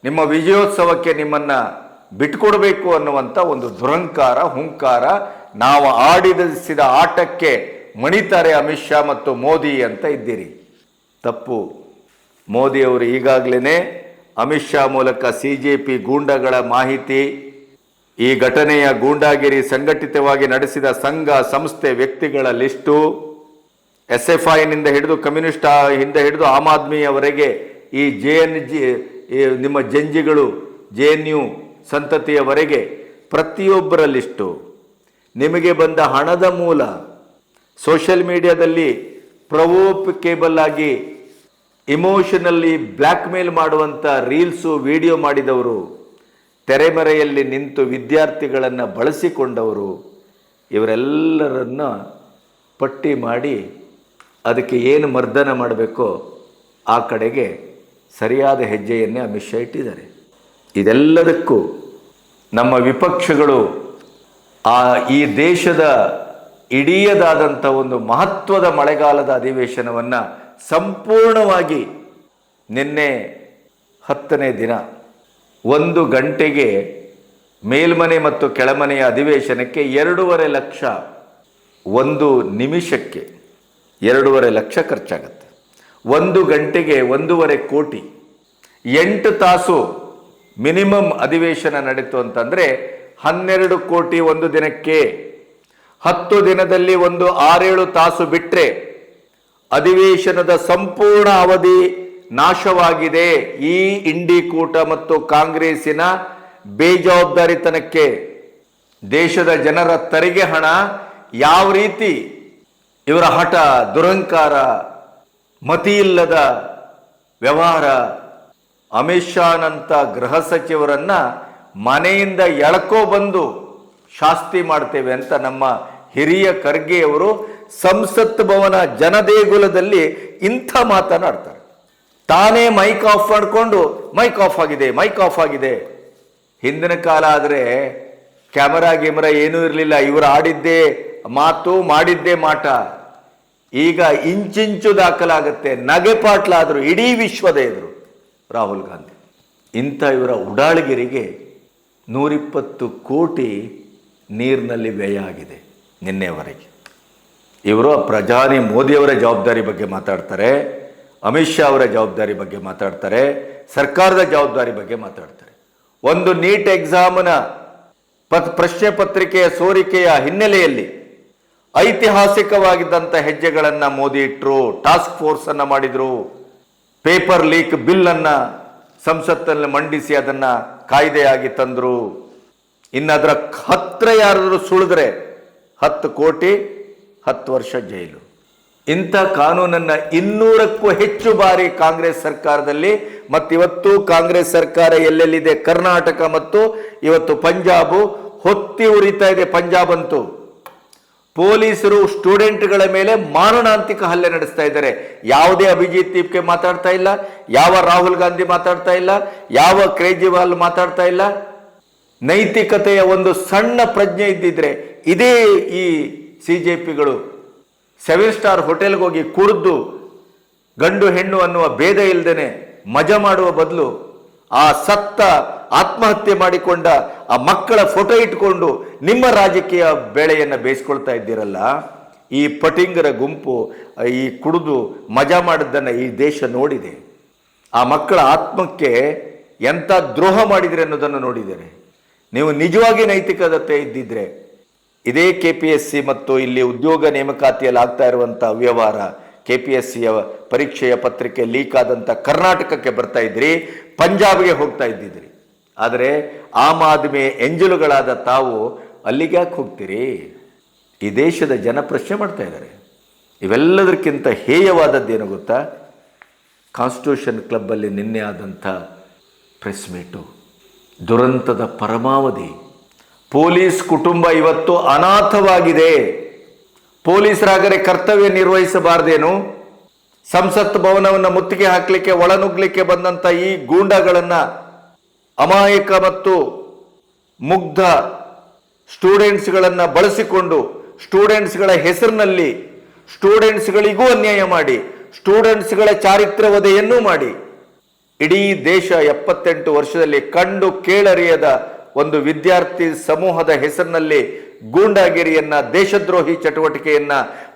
ನಿಮ್ಮ ವಿಜಯೋತ್ಸವಕ್ಕೆ ನಿಮ್ಮನ್ನು ಬಿಟ್ಕೊಡ್ಬೇಕು ಅನ್ನುವಂಥ ಒಂದು ದುರಂಕಾರ, ಹುಂಕಾರ, ನಾವು ಆಡಿಸಿದ ಆಟಕ್ಕೆ ಮಣಿತಾರೆ ಅಮಿತ್ ಶಾ ಮತ್ತು ಮೋದಿ ಅಂತ ಇದ್ದೀರಿ. ತಪ್ಪು. ಮೋದಿಯವರು ಈಗಾಗಲೇ ಅಮಿತ್ ಶಾ ಮೂಲಕ CJP ಗೂಂಡಗಳ ಮಾಹಿತಿ, ಈ ಘಟನೆಯ ಗೂಂಡಾಗಿರಿ ಸಂಘಟಿತವಾಗಿ ನಡೆಸಿದ ಸಂಘ ಸಂಸ್ಥೆ ವ್ಯಕ್ತಿಗಳ ಲಿಸ್ಟು, SFIನಿಂದ ಹಿಡಿದು ಕಮ್ಯುನಿಸ್ಟ್ ಹಿಂದ ಹಿಡಿದು ಆಮ್ ಆದ್ಮಿಯವರೆಗೆ ಈ ನಿಮ್ಮ ಜಂಜಿಗಳು JNU ಸಂತತಿಯವರೆಗೆ ಪ್ರತಿಯೊಬ್ಬರ ಲಿಸ್ಟು, ನಿಮಗೆ ಬಂದ ಹಣದ ಮೂಲ, ಸೋಷಿಯಲ್ ಮೀಡಿಯಾದಲ್ಲಿ ಪ್ರವೋಕೇಬಲ್ ಆಗಿ ಇಮೋಷನಲ್ಲಿ ಬ್ಲ್ಯಾಕ್ ಮೇಲ್ ಮಾಡುವಂಥ ರೀಲ್ಸು ವಿಡಿಯೋ ಮಾಡಿದವರು, ತೆರೆಮರೆಯಲ್ಲಿ ನಿಂತು ವಿದ್ಯಾರ್ಥಿಗಳನ್ನು ಬಳಸಿಕೊಂಡವರು, ಇವರೆಲ್ಲರನ್ನ ಪಟ್ಟಿ ಮಾಡಿ ಅದಕ್ಕೆ ಏನು ಮರ್ದನ ಮಾಡಬೇಕೋ ಆ ಕಡೆಗೆ ಸರಿಯಾದ ಹೆಜ್ಜೆಯನ್ನೇ ಅಮಿತ್ ಶಾ ಇಟ್ಟಿದ್ದಾರೆ. ಇದೆಲ್ಲದಕ್ಕೂ ನಮ್ಮ ವಿಪಕ್ಷಗಳು ಈ ದೇಶದ ಇಡೀದಾದಂಥ ಒಂದು ಮಹತ್ವದ ಮಳೆಗಾಲದ ಅಧಿವೇಶನವನ್ನು ಸಂಪೂರ್ಣವಾಗಿ ನಿನ್ನೆ 10ನೇ ದಿನ 1 ಗಂಟೆಗೆ ಮೇಲ್ಮನೆ ಮತ್ತು ಕೆಳಮನೆಯ ಅಧಿವೇಶನಕ್ಕೆ 2.5 ಲಕ್ಷ, 1 ನಿಮಿಷಕ್ಕೆ 2.5 ಲಕ್ಷ ಖರ್ಚಾಗತ್ತೆ. 1 ಗಂಟೆಗೆ 1.5 ಕೋಟಿ, 8 ತಾಸು ಮಿನಿಮಮ್ ಅಧಿವೇಶನ ನಡೀತು ಅಂತಂದರೆ 12 ಕೋಟಿ ಒಂದು ದಿನಕ್ಕೆ. 10 ದಿನದಲ್ಲಿ ಒಂದು 6-7 ತಾಸು ಬಿಟ್ಟರೆ ಅಧಿವೇಶನದ ಸಂಪೂರ್ಣ ಅವಧಿ ನಾಶವಾಗಿದೆ. ಈ ಇಂಡಿಕೂಟ ಮತ್ತು ಕಾಂಗ್ರೆಸ್ಸಿನ ಬೇಜವಾಬ್ದಾರಿತನಕ್ಕೆ, ದೇಶದ ಜನರ ತೆರಿಗೆ ಹಣ ಯಾವ ರೀತಿ ಇವರ ಹಠ, ದುರಂಕಾರ, ಮತಿಯಿಲ್ಲದ ವ್ಯವಹಾರ, ಅಮಿತ್ ಶಾನಂತ ಗೃಹ ಸಚಿವರನ್ನ ಮನೆಯಿಂದ ಎಳ್ಕೋ ಬಂದು ಶಾಸ್ತಿ ಮಾಡ್ತೇವೆ ಅಂತ ನಮ್ಮ ಹಿರಿಯ ಖರ್ಗೆಯವರು ಸಂಸತ್ ಭವನ ಜನದೇಗುಲದಲ್ಲಿ ಇಂಥ ಮಾತನಾಡ್ತಾರೆ. ತಾನೇ ಮೈಕ್ ಆಫ್ ಮಾಡಿಕೊಂಡು ಮೈಕ್ ಆಫ್ ಆಗಿದೆ, ಮೈಕ್ ಆಫ್ ಆಗಿದೆ. ಹಿಂದಿನ ಕಾಲ ಆದರೆ ಕ್ಯಾಮರಾ ಗಿಮರಾ ಏನೂ ಇರಲಿಲ್ಲ, ಇವರು ಆಡಿದ್ದೇ ಮಾತು, ಮಾಡಿದ್ದೇ ಮಾಟ. ಈಗ ಇಂಚಿಂಚು ದಾಖಲಾಗುತ್ತೆ. ನಗೆಪಾಟ್ಲಾದರು ಇಡೀ ವಿಶ್ವದ ಎದುರು ರಾಹುಲ್ ಗಾಂಧಿ. ಇಂಥ ಇವರ ಉಡಾಳಿಗಿರಿಗೆ 120 ಕೋಟಿ ನೀರಿನಲ್ಲಿ ವ್ಯಯ ಆಗಿದೆ ನಿನ್ನೆವರೆಗೆ. ಇವರು ಪ್ರಧಾನಿ ಮೋದಿಯವರ ಜವಾಬ್ದಾರಿ ಬಗ್ಗೆ ಮಾತಾಡ್ತಾರೆ, ಅಮಿತ್ ಶಾ ಅವರ ಜವಾಬ್ದಾರಿ ಬಗ್ಗೆ ಮಾತಾಡ್ತಾರೆ, ಸರ್ಕಾರದ ಜವಾಬ್ದಾರಿ ಬಗ್ಗೆ ಮಾತಾಡ್ತಾರೆ. ಒಂದು ನೀಟ್ ಎಕ್ಸಾಮ್ನ ಪ್ರಶ್ನೆ ಪತ್ರಿಕೆಯ ಸೋರಿಕೆಯ ಹಿನ್ನೆಲೆಯಲ್ಲಿ ಐತಿಹಾಸಿಕವಾಗಿದ್ದಂಥ ಹೆಜ್ಜೆಗಳನ್ನು ಮೋದಿ ಇಟ್ಟರು. ಟಾಸ್ಕ್ ಫೋರ್ಸ್ ಅನ್ನು ಮಾಡಿದರು. ಪೇಪರ್ ಲೀಕ್ ಬಿಲ್ ಅನ್ನು ಸಂಸತ್ತಲ್ಲಿ ಮಂಡಿಸಿ ಅದನ್ನು ಕಾಯ್ದೆಯಾಗಿ ತಂದರು. ಇನ್ನು ಅದರ ಹತ್ರ ಯಾರಾದರೂ ಸುಳಿದ್ರೆ 10 ಕೋಟಿ 10 ವರ್ಷ ಜೈಲು. ಇಂಥ ಕಾನೂನನ್ನು 200ಕ್ಕೂ ಹೆಚ್ಚು ಬಾರಿ ಕಾಂಗ್ರೆಸ್ ಸರ್ಕಾರದಲ್ಲಿ, ಮತ್ತಿವತ್ತು ಕಾಂಗ್ರೆಸ್ ಸರ್ಕಾರ ಎಲ್ಲೆಲ್ಲಿದೆ, ಕರ್ನಾಟಕ ಮತ್ತು ಇವತ್ತು ಪಂಜಾಬು ಹೊತ್ತಿ ಉರಿತಾ ಇದೆ. ಪಂಜಾಬ್ ಅಂತೂ ಪೊಲೀಸರು ಸ್ಟೂಡೆಂಟ್ಗಳ ಮೇಲೆ ಮಾರಣಾಂತಿಕ ಹಲ್ಲೆ ನಡೆಸ್ತಾ ಇದ್ದಾರೆ. ಯಾವುದೇ ಅಭಿಜಿತ್ ದೀಪ್ಗೆ ಮಾತಾಡ್ತಾ ಇಲ್ಲ, ಯಾವ ರಾಹುಲ್ ಗಾಂಧಿ ಮಾತಾಡ್ತಾ ಇಲ್ಲ, ಯಾವ ಕೇಜ್ರಿವಾಲ್ ಮಾತಾಡ್ತಾ ಇಲ್ಲ. ನೈತಿಕತೆಯ ಒಂದು ಸಣ್ಣ ಪ್ರಜ್ಞೆ ಇದ್ದಿದ್ರೆ ಇದೇ ಈ CJPಗಳು 7 ಸ್ಟಾರ್ ಹೋಟೆಲ್ಗೆ ಹೋಗಿ ಕುಡಿದು ಗಂಡು ಹೆಣ್ಣು ಅನ್ನುವ ಭೇದ ಇಲ್ಲದೇನೆ ಮಜಾ ಮಾಡುವ ಬದಲು ಆ ಸತ್ತ ಆತ್ಮಹತ್ಯೆ ಮಾಡಿಕೊಂಡ ಆ ಮಕ್ಕಳ ಫೋಟೋ ಇಟ್ಕೊಂಡು ನಿಮ್ಮ ರಾಜಕೀಯ ಬೇಳೆಯನ್ನು ಬೇಯಿಸ್ಕೊಳ್ತಾ ಇದ್ದೀರಲ್ಲ. ಈ ಪಟಿಂಗರ ಗುಂಪು ಈ ಕುಡಿದು ಮಜಾ ಮಾಡಿದ್ದನ್ನು ಈ ದೇಶ ನೋಡಿದೆ. ಆ ಮಕ್ಕಳ ಆತ್ಮಕ್ಕೆ ಎಂಥ ದ್ರೋಹ ಮಾಡಿದರೆ ಅನ್ನೋದನ್ನು ನೋಡಿದ್ದಾರೆ. ನೀವು ನಿಜವಾಗಿ ನೈತಿಕತೆ ಇದ್ದಿದ್ರೆ ಇದೇ KPSC ಮತ್ತು ಇಲ್ಲಿ ಉದ್ಯೋಗ ನೇಮಕಾತಿಯಲ್ಲಿ ಆಗ್ತಾ ಇರುವಂಥ ಅವ್ಯವಹಾರ, KPSCಯ ಪರೀಕ್ಷೆಯ ಪತ್ರಿಕೆ ಲೀಕ್ ಆದಂಥ ಕರ್ನಾಟಕಕ್ಕೆ ಬರ್ತಾ ಇದ್ರಿ, ಪಂಜಾಬ್ಗೆ ಹೋಗ್ತಾ ಇದ್ದಿದ್ರಿ. ಆದರೆ ಆಮ್ ಆದ್ಮಿ ಎಂಜಲುಗಳಾದ ತಾವು ಅಲ್ಲಿಗೆ ಯಾಕೆ ಹೋಗ್ತೀರಿ? ಈ ದೇಶದ ಜನ ಪ್ರಶ್ನೆ ಮಾಡ್ತಾ ಇದ್ದಾರೆ. ಇವೆಲ್ಲದಕ್ಕಿಂತ ಹೇಯವಾದದ್ದೇನು ಗೊತ್ತಾ? ಕಾನ್ಸ್ಟಿಟ್ಯೂಷನ್ ಕ್ಲಬ್ಬಲ್ಲಿ ನಿನ್ನೆ ಆದಂಥ ಪ್ರೆಸ್ ಮೀಟು ದುರಂತದ ಪರಮಾವಧಿ. ಪೊಲೀಸ್ ಕುಟುಂಬ ಇವತ್ತು ಅನಾಥವಾಗಿದೆ. ಪೊಲೀಸರಾಗರೆ ಕರ್ತವ್ಯ ನಿರ್ವಹಿಸಬಾರ್ದೇನು? ಸಂಸತ್ ಭವನವನ್ನು ಮುತ್ತಿಗೆ ಹಾಕಲಿಕ್ಕೆ ಒಳನುಗ್ಲಿಕ್ಕೆ ಬಂದಂಥ ಈ ಗೂಂಡಾಗಳನ್ನು, ಅಮಾಯಕ ಮತ್ತು ಮುಗ್ಧ ಸ್ಟೂಡೆಂಟ್ಸ್ಗಳನ್ನು ಬಳಸಿಕೊಂಡು ಸ್ಟೂಡೆಂಟ್ಸ್ಗಳ ಹೆಸರಿನಲ್ಲಿ ಸ್ಟೂಡೆಂಟ್ಸ್ಗಳಿಗೂ ಅನ್ಯಾಯ ಮಾಡಿ, ಸ್ಟೂಡೆಂಟ್ಸ್ಗಳ ಚಾರಿತ್ರ್ಯವಧೆಯನ್ನೂ ಮಾಡಿ, ಇಡೀ ದೇಶ 78 ವರ್ಷದಲ್ಲಿ ಕಂಡು ಕೇಳರಿಯದ ಒಂದು ವಿದ್ಯಾರ್ಥಿ ಸಮೂಹದ ಹೆಸರಿನಲ್ಲಿ ಗೂಂಡಾಗಿರಿಯನ್ನ, ದೇಶದ್ರೋಹಿ ಚಟುವಟಿಕೆಯನ್ನ,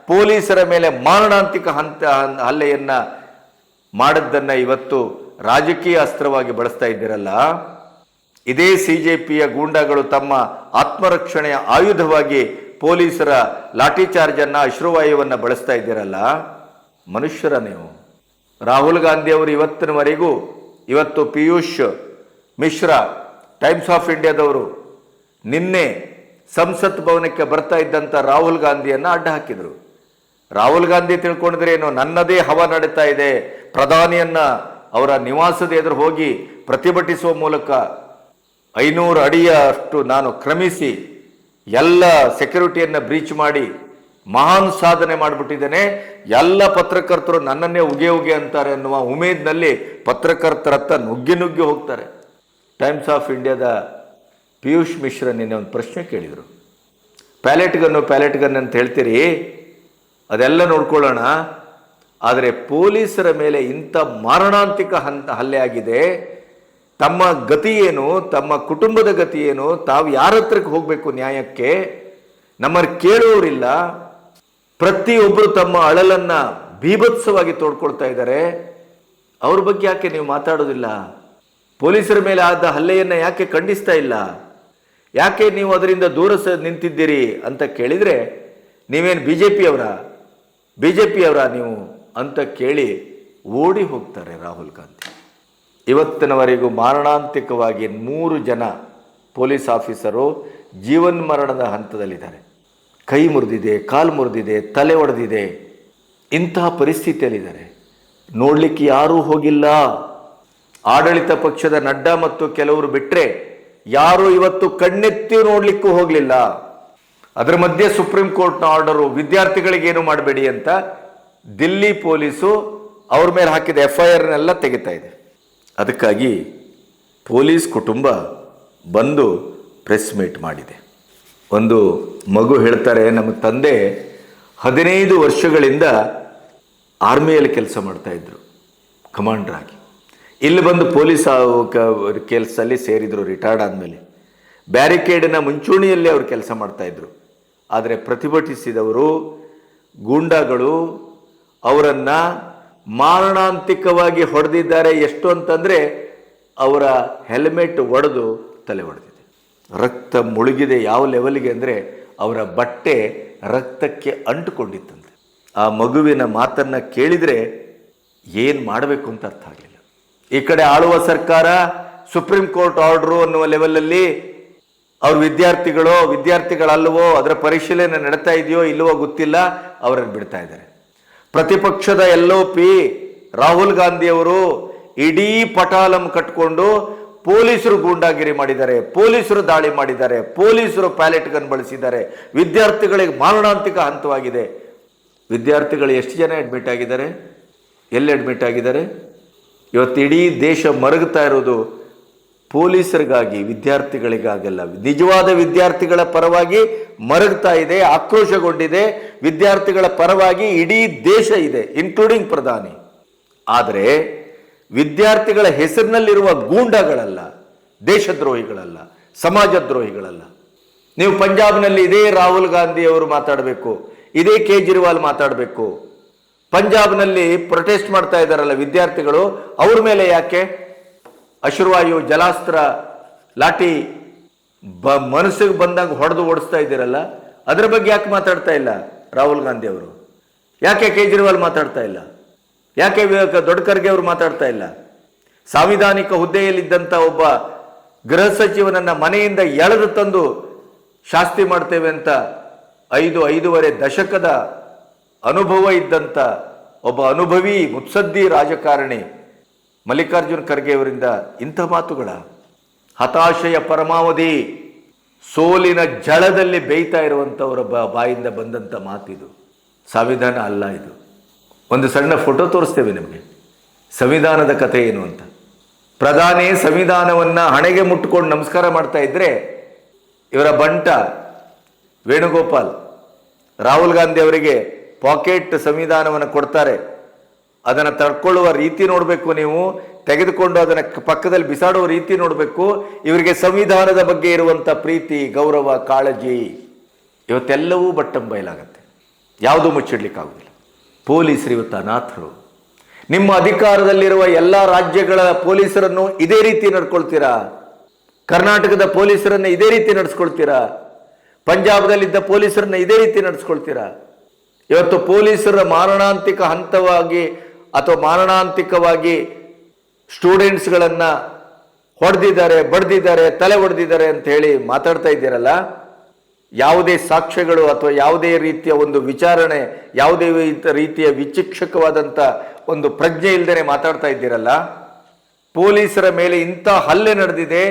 ಪೊಲೀಸರ ಮೇಲೆ ಮಾರಣಾಂತಿಕ ಹಲ್ಲೆಯನ್ನ ಮಾಡದ್ದನ್ನ ಇವತ್ತು ರಾಜಕೀಯ ಅಸ್ತ್ರವಾಗಿ ಬಳಸ್ತಾ ಇದ್ದೀರಲ್ಲ. ಇದೇ ಸಿಜೆಪಿಯ ಗೂಂಡಾಗಳು ತಮ್ಮ ಆತ್ಮರಕ್ಷಣೆಯ ಆಯುಧವಾಗಿ ಪೊಲೀಸರ ಲಾಠಿ ಚಾರ್ಜ್ ಅನ್ನ, ಅಶ್ರುವಾಯುವನ್ನ ಬಳಸ್ತಾ ಇದ್ದೀರಲ್ಲ. ಮನುಷ್ಯರ ನೀವು. ರಾಹುಲ್ ಗಾಂಧಿ ಅವರು ಇವತ್ತು ಪಿಯೂಷ್ ಮಿಶ್ರಾ ಟೈಮ್ಸ್ ಆಫ್ ಇಂಡಿಯಾದವರು ನಿನ್ನೆ ಸಂಸತ್ ಭವನಕ್ಕೆ ಬರ್ತಾ ಇದ್ದಂಥ ರಾಹುಲ್ ಗಾಂಧಿಯನ್ನ ಅಡ್ಡ ಹಾಕಿದರು. ರಾಹುಲ್ ಗಾಂಧಿ ತಿಳ್ಕೊಂಡಿದ್ರೆ ಏನು, ನನ್ನದೇ ಹವ ನಡೀತಾ ಇದೆ, ಪ್ರಧಾನಿಯನ್ನ ಅವರ ನಿವಾಸದ ಎದುರು ಹೋಗಿ ಪ್ರತಿಭಟಿಸುವ ಮೂಲಕ 500 ಅಡಿಯಷ್ಟು ನಾನು ಕ್ರಮಿಸಿ ಎಲ್ಲ ಸೆಕ್ಯೂರಿಟಿಯನ್ನು ಬ್ರೀಚ್ ಮಾಡಿ ಮಹಾನ್ ಸಾಧನೆ ಮಾಡಿಬಿಟ್ಟಿದ್ದೇನೆ, ಎಲ್ಲ ಪತ್ರಕರ್ತರು ನನ್ನನ್ನೇ ಉಗೆ ಅಂತಾರೆ ಅನ್ನುವ ಉಮೇದ್ನಲ್ಲಿ ಪತ್ರಕರ್ತರತ್ತ ನುಗ್ಗಿ ಹೋಗ್ತಾರೆ. ಟೈಮ್ಸ್ ಆಫ್ ಇಂಡಿಯಾದ ಪಿಯೂಷ್ ಮಿಶ್ರಾ ನಿನ್ನೆ ಒಂದು ಪ್ರಶ್ನೆ ಕೇಳಿದರು. ಪ್ಯಾಲೆಟ್ ಗನ್ ಅಂತ ಹೇಳ್ತೀರಿ, ಅದೆಲ್ಲ ನೋಡ್ಕೊಳ್ಳೋಣ, ಆದರೆ ಪೊಲೀಸರ ಮೇಲೆ ಇಂಥ ಮಾರಣಾಂತಿಕ ಹಲ್ಲೆ ಆಗಿದೆ, ತಮ್ಮ ಗತಿ ಏನು, ತಮ್ಮ ಕುಟುಂಬದ ಗತಿ ಏನು, ತಾವು ಯಾರ ಹತ್ರಕ್ಕೆ ಹೋಗಬೇಕು ನ್ಯಾಯಕ್ಕೆ, ನಮ್ಮನ್ನು ಕೇಳುವವರಿಲ್ಲ. ಪ್ರತಿಯೊಬ್ಬರು ತಮ್ಮ ಅಳಲನ್ನ ಬೀಭತ್ಸವಾಗಿ ತೋಡ್ಕೊಳ್ತಾ ಇದ್ದಾರೆ. ಅವ್ರ ಬಗ್ಗೆ ಯಾಕೆ ನೀವು ಮಾತಾಡೋದಿಲ್ಲ? ಪೊಲೀಸರ ಮೇಲೆ ಆದ ಹಲ್ಲೆಯನ್ನು ಯಾಕೆ ಖಂಡಿಸ್ತಾ ಇಲ್ಲ? ಯಾಕೆ ನೀವು ಅದರಿಂದ ದೂರ ನಿಂತಿದ್ದೀರಿ ಅಂತ ಕೇಳಿದರೆ, ನೀವೇನು ಬಿ ಜೆ ಪಿಯವರ ನೀವು ಅಂತ ಕೇಳಿ ಓಡಿ ಹೋಗ್ತಾರೆ ರಾಹುಲ್ ಗಾಂಧಿ. ಇವತ್ತಿನವರೆಗೂ ಮಾರಣಾಂತಿಕವಾಗಿ 3 ಜನ ಪೊಲೀಸ್ ಆಫೀಸರು ಜೀವನ್ಮರಣದ ಹಂತದಲ್ಲಿದ್ದಾರೆ. ಕೈ ಮುರಿದಿದೆ, ಕಾಲು ಮುರಿದಿದೆ, ತಲೆ ಒಡೆದಿದೆ. ಇಂತಹ ಪರಿಸ್ಥಿತಿಯಲ್ಲಿದ್ದಾರೆ. ನೋಡಲಿಕ್ಕೆ ಯಾರೂ ಹೋಗಿಲ್ಲ. ಆಡಳಿತ ಪಕ್ಷದ ನಡ್ಡಾ ಮತ್ತು ಕೆಲವರು ಬಿಟ್ಟರೆ ಯಾರು ಇವತ್ತು ಕಣ್ಣೆತ್ತಿ ನೋಡಲಿಕ್ಕೂ ಹೋಗಲಿಲ್ಲ. ಅದರ ಮಧ್ಯೆ ಸುಪ್ರೀಂ ಕೋರ್ಟ್ನ ಆರ್ಡರು ವಿದ್ಯಾರ್ಥಿಗಳಿಗೇನು ಮಾಡಬೇಡಿ ಅಂತ ದಿಲ್ಲಿ ಪೊಲೀಸು ಅವ್ರ ಮೇಲೆ ಹಾಕಿದ FIRನೆಲ್ಲ ತೆಗಿತಾ ಇದೆ. ಅದಕ್ಕಾಗಿ ಪೊಲೀಸ್ ಕುಟುಂಬ ಬಂದು ಪ್ರೆಸ್ ಮೀಟ್ ಮಾಡಿದೆ. ಒಂದು ಮಗು ಹೇಳ್ತಾರೆ, ನಮ್ಮ ತಂದೆ 15 ವರ್ಷಗಳಿಂದ ಆರ್ಮಿಯಲ್ಲಿ ಕೆಲಸ ಮಾಡ್ತಾಯಿದ್ರು, ಕಮಾಂಡರ್ ಆಗಿ. ಇಲ್ಲಿ ಬಂದು ಪೊಲೀಸ್ ಕೆಲಸದಲ್ಲಿ ಸೇರಿದರು ರಿಟೈರ್ಡ್ ಆದಮೇಲೆ. ಬ್ಯಾರಿಕೇಡಿನ ಮುಂಚೂಣಿಯಲ್ಲಿ ಅವರು ಕೆಲಸ ಮಾಡ್ತಾಯಿದ್ರು. ಆದರೆ ಪ್ರತಿಭಟಿಸಿದವರು ಗೂಂಡಾಗಳು ಅವರನ್ನು ಮಾರಣಾಂತಿಕವಾಗಿ ಹೊಡೆದಿದ್ದಾರೆ. ಎಷ್ಟು ಅಂತಂದರೆ ಅವರ ಹೆಲ್ಮೆಟ್ ಒಡೆದು ತಲೆ ಹೊಡೆದಿದೆ. ರಕ್ತ ಮುಳುಗಿದೆ. ಯಾವ ಲೆವೆಲ್ಗೆ ಅಂದರೆ ಅವರ ಬಟ್ಟೆ ರಕ್ತಕ್ಕೆ ಅಂಟುಕೊಂಡಿತ್ತಂತೆ. ಆ ಮಗುವಿನ ಮಾತನ್ನು ಕೇಳಿದರೆ ಏನು ಮಾಡಬೇಕು ಅಂತ ಅರ್ಥ ಆಗಲಿಲ್ಲ. ಈ ಕಡೆ ಆಳುವ ಸರ್ಕಾರ ಸುಪ್ರೀಂ ಕೋರ್ಟ್ ಆರ್ಡರು ಅನ್ನುವ ಲೆವೆಲಲ್ಲಿ ಅವ್ರ ವಿದ್ಯಾರ್ಥಿಗಳಲ್ಲವೋ ಅದರ ಪರಿಶೀಲನೆ ನಡೀತಾ ಇದೆಯೋ ಇಲ್ಲವೋ ಗೊತ್ತಿಲ್ಲ, ಅವರನ್ನು ಬಿಡ್ತಾ ಇದ್ದಾರೆ. ಪ್ರತಿಪಕ್ಷದ LOP ರಾಹುಲ್ ಗಾಂಧಿಯವರು ಇಡೀ ಪಟಾಲಂ ಕಟ್ಕೊಂಡು ಪೊಲೀಸರು ಗೂಂಡಾಗಿರಿ ಮಾಡಿದ್ದಾರೆ, ಪೊಲೀಸರು ದಾಳಿ ಮಾಡಿದ್ದಾರೆ, ಪೊಲೀಸರು ಪ್ಯಾಲೆಟ್ ಗನ್ ಬಳಸಿದ್ದಾರೆ, ವಿದ್ಯಾರ್ಥಿಗಳಿಗೆ ಮಾರಣಾಂತಿಕ ಹಂತವಾಗಿದೆ. ವಿದ್ಯಾರ್ಥಿಗಳು ಎಷ್ಟು ಜನ ಅಡ್ಮಿಟ್ ಆಗಿದ್ದಾರೆ, ಎಲ್ಲಿ ಅಡ್ಮಿಟ್ ಆಗಿದ್ದಾರೆ? ಇವತ್ತು ಇಡೀ ದೇಶ ಮರಗ್ತಾ ಇರೋದು ಪೊಲೀಸರಿಗಾಗಿ, ವಿದ್ಯಾರ್ಥಿಗಳಿಗಾಗಲ್ಲ. ನಿಜವಾದ ವಿದ್ಯಾರ್ಥಿಗಳ ಪರವಾಗಿ ಮರಗ್ತಾ ಇದೆ, ಆಕ್ರೋಶಗೊಂಡಿದೆ. ವಿದ್ಯಾರ್ಥಿಗಳ ಪರವಾಗಿ ಇಡೀ ದೇಶ ಇದೆ, ಇನ್ಕ್ಲೂಡಿಂಗ್ ಪ್ರಧಾನಿ. ಆದರೆ ವಿದ್ಯಾರ್ಥಿಗಳ ಹೆಸರಿನಲ್ಲಿರುವ ಗೂಂಡಾಗಳಲ್ಲ, ದೇಶದ್ರೋಹಿಗಳಲ್ಲ, ಸಮಾಜದ್ರೋಹಿಗಳಲ್ಲ. ನೀವು ಪಂಜಾಬ್ನಲ್ಲಿ ಇದೇ ರಾಹುಲ್ ಗಾಂಧಿಯವರು ಮಾತಾಡಬೇಕು, ಇದೇ ಕೇಜ್ರಿವಾಲ್ ಮಾತಾಡಬೇಕು. ಪಂಜಾಬ್ನಲ್ಲಿ ಪ್ರೊಟೆಸ್ಟ್ ಮಾಡ್ತಾ ಇದ್ದಾರಲ್ಲ ವಿದ್ಯಾರ್ಥಿಗಳು, ಅವ್ರ ಮೇಲೆ ಯಾಕೆ ಅಶ್ರುವಾಯು, ಜಲಾಸ್ತ್ರ, ಲಾಠಿ ಮನಸ್ಸಿಗೆ ಬಂದಾಗ ಹೊಡೆದು ಓಡಿಸ್ತಾ ಇದ್ದೀರಲ್ಲ, ಅದರ ಬಗ್ಗೆ ಯಾಕೆ ಮಾತಾಡ್ತಾ ಇಲ್ಲ ರಾಹುಲ್ ಗಾಂಧಿ ಅವರು? ಯಾಕೆ ಕೇಜ್ರಿವಾಲ್ ಮಾತಾಡ್ತಾ ಇಲ್ಲ? ಯಾಕೆ ದೊಡ್ಡ ಖರ್ಗೆ ಅವರು ಮಾತಾಡ್ತಾ ಇಲ್ಲ? ಸಾಂವಿಧಾನಿಕ ಹುದ್ದೆಯಲ್ಲಿದ್ದಂಥ ಒಬ್ಬ ಗೃಹ ಸಚಿವನನ್ನ ಮನೆಯಿಂದ ಎಳೆದು ತಂದು ಶಾಸ್ತಿ ಮಾಡ್ತೇವೆ ಅಂತ 5.5 ದಶಕದ ಅನುಭವ ಇದ್ದಂಥ ಒಬ್ಬ ಅನುಭವಿ ಮುತ್ಸದ್ದಿ ರಾಜಕಾರಣಿ ಮಲ್ಲಿಕಾರ್ಜುನ್ ಖರ್ಗೆ ಅವರಿಂದ ಇಂಥ ಮಾತುಗಳ ಹತಾಶೆಯ ಪರಮಾವಧಿ, ಸೋಲಿನ ಜಳದಲ್ಲಿ ಬೇಯ್ತಾ ಇರುವಂಥವರ ಬಾಯಿಂದ ಬಂದಂಥ ಮಾತಿದು. ಸಂವಿಧಾನ ಅಲ್ಲ ಇದು. ಒಂದು ಸಣ್ಣ ಫೋಟೋ ತೋರಿಸ್ತೇವೆ ನಿಮಗೆ, ಸಂವಿಧಾನದ ಕಥೆ ಏನು ಅಂತ. ಪ್ರಧಾನಿ ಸಂವಿಧಾನವನ್ನು ಹಣೆಗೆ ಮುಟ್ಟುಕೊಂಡು ನಮಸ್ಕಾರ ಮಾಡ್ತಾ ಇದ್ರೆ, ಇವರ ಬಂಟ ವೇಣುಗೋಪಾಲ್ ರಾಹುಲ್ ಗಾಂಧಿ ಅವರಿಗೆ ಪಾಕೆಟ್ ಸಂವಿಧಾನವನ್ನು ಕೊಡ್ತಾರೆ. ಅದನ್ನು ತಡ್ಕೊಳ್ಳುವ ರೀತಿ ನೋಡಬೇಕು ನೀವು. ತೆಗೆದುಕೊಂಡು ಅದನ್ನ ಪಕ್ಕದಲ್ಲಿ ಬಿಸಾಡೋ ರೀತಿ ನೋಡಬೇಕು. ಇವರಿಗೆ ಸಂವಿಧಾನದ ಬಗ್ಗೆ ಇರುವಂತ ಪ್ರೀತಿ, ಗೌರವ, ಕಾಳಜಿ ಇವತ್ತೆಲ್ಲವೂ ಬಟ್ಟಂ ಬಯಲಾಗತ್ತೆ. ಯಾವುದೂ ಮುಚ್ಚಿಡ್ಲಿಕ್ಕಾಗುವುದಿಲ್ಲ. ಪೊಲೀಸರು ಇವತ್ತು ಅನಾಥರು. ನಿಮ್ಮ ಅಧಿಕಾರದಲ್ಲಿರುವ ಎಲ್ಲ ರಾಜ್ಯಗಳ ಪೊಲೀಸರನ್ನು ಇದೇ ರೀತಿ ನಡ್ಕೊಳ್ತೀರಾ? ಕರ್ನಾಟಕದ ಪೊಲೀಸರನ್ನು ಇದೇ ರೀತಿ ನಡೆಸ್ಕೊಳ್ತೀರಾ? ಪಂಜಾಬದಲ್ಲಿದ್ದ ಪೊಲೀಸರನ್ನ ಇದೇ ರೀತಿ ನಡೆಸ್ಕೊಳ್ತೀರಾ? ಇವತ್ತು ಪೊಲೀಸರ ಮಾರಣಾಂತಿಕ ಹಂತವಾಗಿ ಅಥವಾ ಮಾರಣಾಂತಿಕವಾಗಿ ಸ್ಟೂಡೆಂಟ್ಸ್ಗಳನ್ನು ಹೊಡೆದಿದ್ದಾರೆ, ಬಡ್ದಿದ್ದಾರೆ, ತಲೆ ಹೊಡೆದಿದ್ದಾರೆ ಅಂತ ಹೇಳಿ ಮಾತಾಡ್ತಾ ಇದ್ದೀರಲ್ಲ, ಯಾವುದೇ ಸಾಕ್ಷ್ಯಗಳು ಅಥವಾ ಯಾವುದೇ ರೀತಿಯ ಒಂದು ವಿಚಾರಣೆ, ಯಾವುದೇ ರೀತಿಯ ವಿಚಿಕ್ಷಕವಾದಂಥ ಒಂದು ಪ್ರಜ್ಞೆ ಇಲ್ಲದೆ ಮಾತಾಡ್ತಾ ಇದ್ದೀರಲ್ಲ. ಪೊಲೀಸರ ಮೇಲೆ ಇಂಥ ಹಲ್ಲೆ ನಡೆದಿದೆ,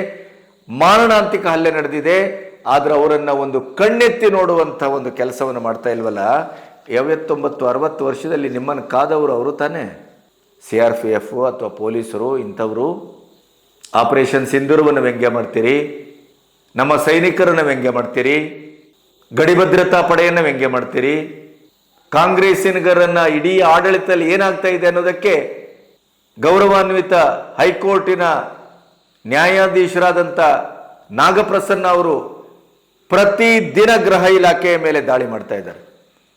ಮಾರಣಾಂತಿಕ ಹಲ್ಲೆ ನಡೆದಿದೆ, ಆದ್ರೆ ಅವರನ್ನು ಒಂದು ಕಣ್ಣೆತ್ತಿ ನೋಡುವಂಥ ಒಂದು ಕೆಲಸವನ್ನು ಮಾಡ್ತಾ ಇಲ್ವಲ್ಲ. 59-60 ವರ್ಷದಲ್ಲಿ ನಿಮ್ಮನ್ನು ಕಾದವರು ಅವರು ತಾನೇ. CRPF ಅಥವಾ ಪೊಲೀಸರು ಇಂಥವರು ಆಪರೇಷನ್ ಸಿಂಧೂರವನ್ನು ವ್ಯಂಗ್ಯ ಮಾಡ್ತೀರಿ, ನಮ್ಮ ಸೈನಿಕರನ್ನು ವ್ಯಂಗ್ಯ ಮಾಡ್ತೀರಿ, ಗಡಿ ಭದ್ರತಾ ಪಡೆಯನ್ನು ವ್ಯಂಗ್ಯ ಮಾಡ್ತೀರಿ. ಕಾಂಗ್ರೆಸ್ಸಿಗರನ್ನ ಇಡೀ ಆಡಳಿತದಲ್ಲಿ ಏನಾಗ್ತಾ ಇದೆ ಅನ್ನೋದಕ್ಕೆ ಗೌರವಾನ್ವಿತ ಹೈಕೋರ್ಟಿನ ನ್ಯಾಯಾಧೀಶರಾದಂಥ ನಾಗಪ್ರಸನ್ನ ಅವರು ಪ್ರತಿದಿನ ಗೃಹ ಇಲಾಖೆಯ ಮೇಲೆ ದಾಳಿ ಮಾಡ್ತಾ ಇದ್ದಾರೆ.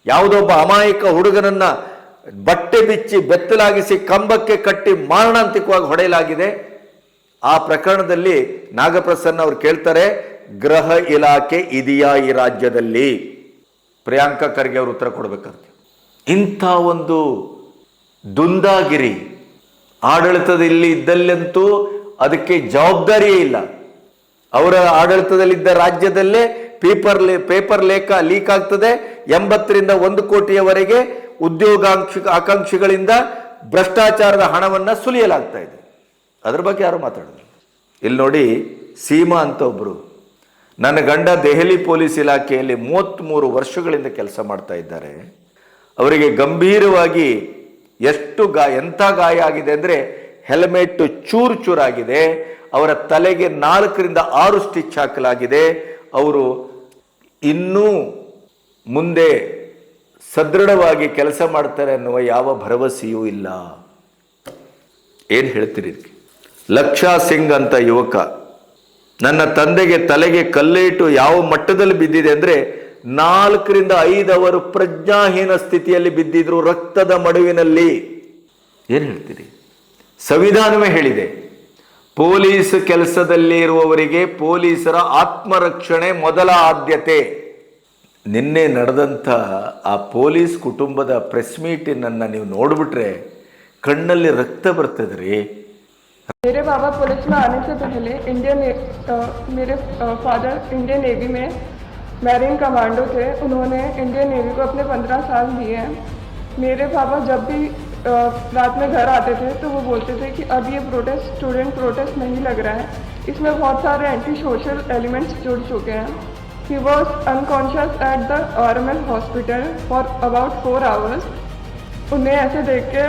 ಯಾವುದೊಬ್ಬ ಅಮಾಯಕ ಹುಡುಗನನ್ನ ಬಟ್ಟೆ ಬಿಚ್ಚಿ ಬೆತ್ತಲಾಗಿಸಿ ಕಂಬಕ್ಕೆ ಕಟ್ಟಿ ಮಾರಣಾಂತಿಕವಾಗಿ ಹೊಡೆಯಲಾಗಿದೆ. ಆ ಪ್ರಕರಣದಲ್ಲಿ ನಾಗಪ್ರಸನ್ನ ಅವರು ಕೇಳ್ತಾರೆ, ಗೃಹ ಇಲಾಖೆ ಇದೆಯಾ ಈ ರಾಜ್ಯದಲ್ಲಿ? ಪ್ರಿಯಾಂಕಾ ಖರ್ಗೆ ಅವರು ಉತ್ತರ ಕೊಡಬೇಕಾಗ್ತದೆ. ಇಂಥ ಒಂದು ದುಂದಾಗಿರಿ ಆಡಳಿತದಲ್ಲಿ ಇದ್ದಲ್ಲಂತೂ ಅದಕ್ಕೆ ಜವಾಬ್ದಾರಿಯೇ ಇಲ್ಲ. ಅವರ ಆಡಳಿತದಲ್ಲಿದ್ದ ರಾಜ್ಯದಲ್ಲೇ ಪೇಪರ್ ಲೀಕ್ ಆಗ್ತದೆ. 80ರಿಂದ 1 ಕೋಟಿಯವರೆಗೆ ಆಕಾಂಕ್ಷಿಗಳಿಂದ ಭ್ರಷ್ಟಾಚಾರದ ಹಣವನ್ನು ಸುಲಿಯಲಾಗ್ತಾ ಇದೆ. ಅದ್ರ ಬಗ್ಗೆ ಯಾರು ಮಾತಾಡೋದು? ಇಲ್ಲಿ ನೋಡಿ, ಸೀಮಾ ಅಂತ ಒಬ್ರು, ನನ್ನ ಗಂಡ ದೆಹಲಿ ಪೊಲೀಸ್ ಇಲಾಖೆಯಲ್ಲಿ 33 ವರ್ಷಗಳಿಂದ ಕೆಲಸ ಮಾಡ್ತಾ ಇದ್ದಾರೆ. ಅವರಿಗೆ ಗಂಭೀರವಾಗಿ ಎಂಥ ಗಾಯ ಆಗಿದೆ ಅಂದರೆ ಹೆಲ್ಮೆಟ್ ಚೂರಾಗಿದೆ. ಅವರ ತಲೆಗೆ 4ರಿಂದ 6 ಸ್ಟಿಚ್ ಹಾಕಲಾಗಿದೆ. ಅವರು ಇನ್ನೂ ಮುಂದೆ ಸದೃಢವಾಗಿ ಕೆಲಸ ಮಾಡ್ತಾರೆ ಅನ್ನುವ ಯಾವ ಭರವಸೆಯೂ ಇಲ್ಲ. ಏನು ಹೇಳ್ತೀರಿ? ಲಕ್ಷಾ ಸಿಂಗ್ ಅಂತ ಯುವಕ, ನನ್ನ ತಂದೆಗೆ ತಲೆಗೆ ಕಲ್ಲೇಟು ಯಾವ ಮಟ್ಟದಲ್ಲಿ ಬಿದ್ದಿದೆ ಅಂದರೆ 4ರಿಂದ 5 ಅವರು ಪ್ರಜ್ಞಾಹೀನ ಸ್ಥಿತಿಯಲ್ಲಿ ಬಿದ್ದಿದ್ರು, ರಕ್ತದ ಮಡುವಿನಲ್ಲಿ. ಏನು ಹೇಳ್ತೀರಿ? ಸಂವಿಧಾನವೇ ಹೇಳಿದೆ, ಪೊಲೀಸ್ ಕೆಲಸದಲ್ಲಿ ಇರುವವರಿಗೆ ಪೊಲೀಸರ ಆತ್ಮರಕ್ಷಣೆ ಮೊದಲ ಆದ್ಯತೆ. ನಿನ್ನೆ ನಡೆದಂಥ ಆ ಪೊಲೀಸ್ ಕುಟುಂಬದ ಪ್ರೆಸ್ ಮೀಟನ್ನು ನೀವು ನೋಡ್ಬಿಟ್ರೆ ಕಣ್ಣಲ್ಲಿ ರಕ್ತ ಬರ್ತದೆ ರೀ. मेरे बाबा पुलिस में आने से पहले मेरे फादर इंडियन नेवी में मैरीन कमांडो थे. उन्होंने इंडियन नेवी को अपने 15 साल दिए हैं. मेरे पापा जब भी रात में घर आते थे तो वो बोलते थे कि अब ये स्टूडेंट प्रोटेस्ट नहीं लग रहा है, इसमें बहुत सारे एंटी सोशल एलिमेंट्स जुड़ चुके हैं. He was unconscious at the RML hospital for about 4 hours. उन्हें ऐसे देख के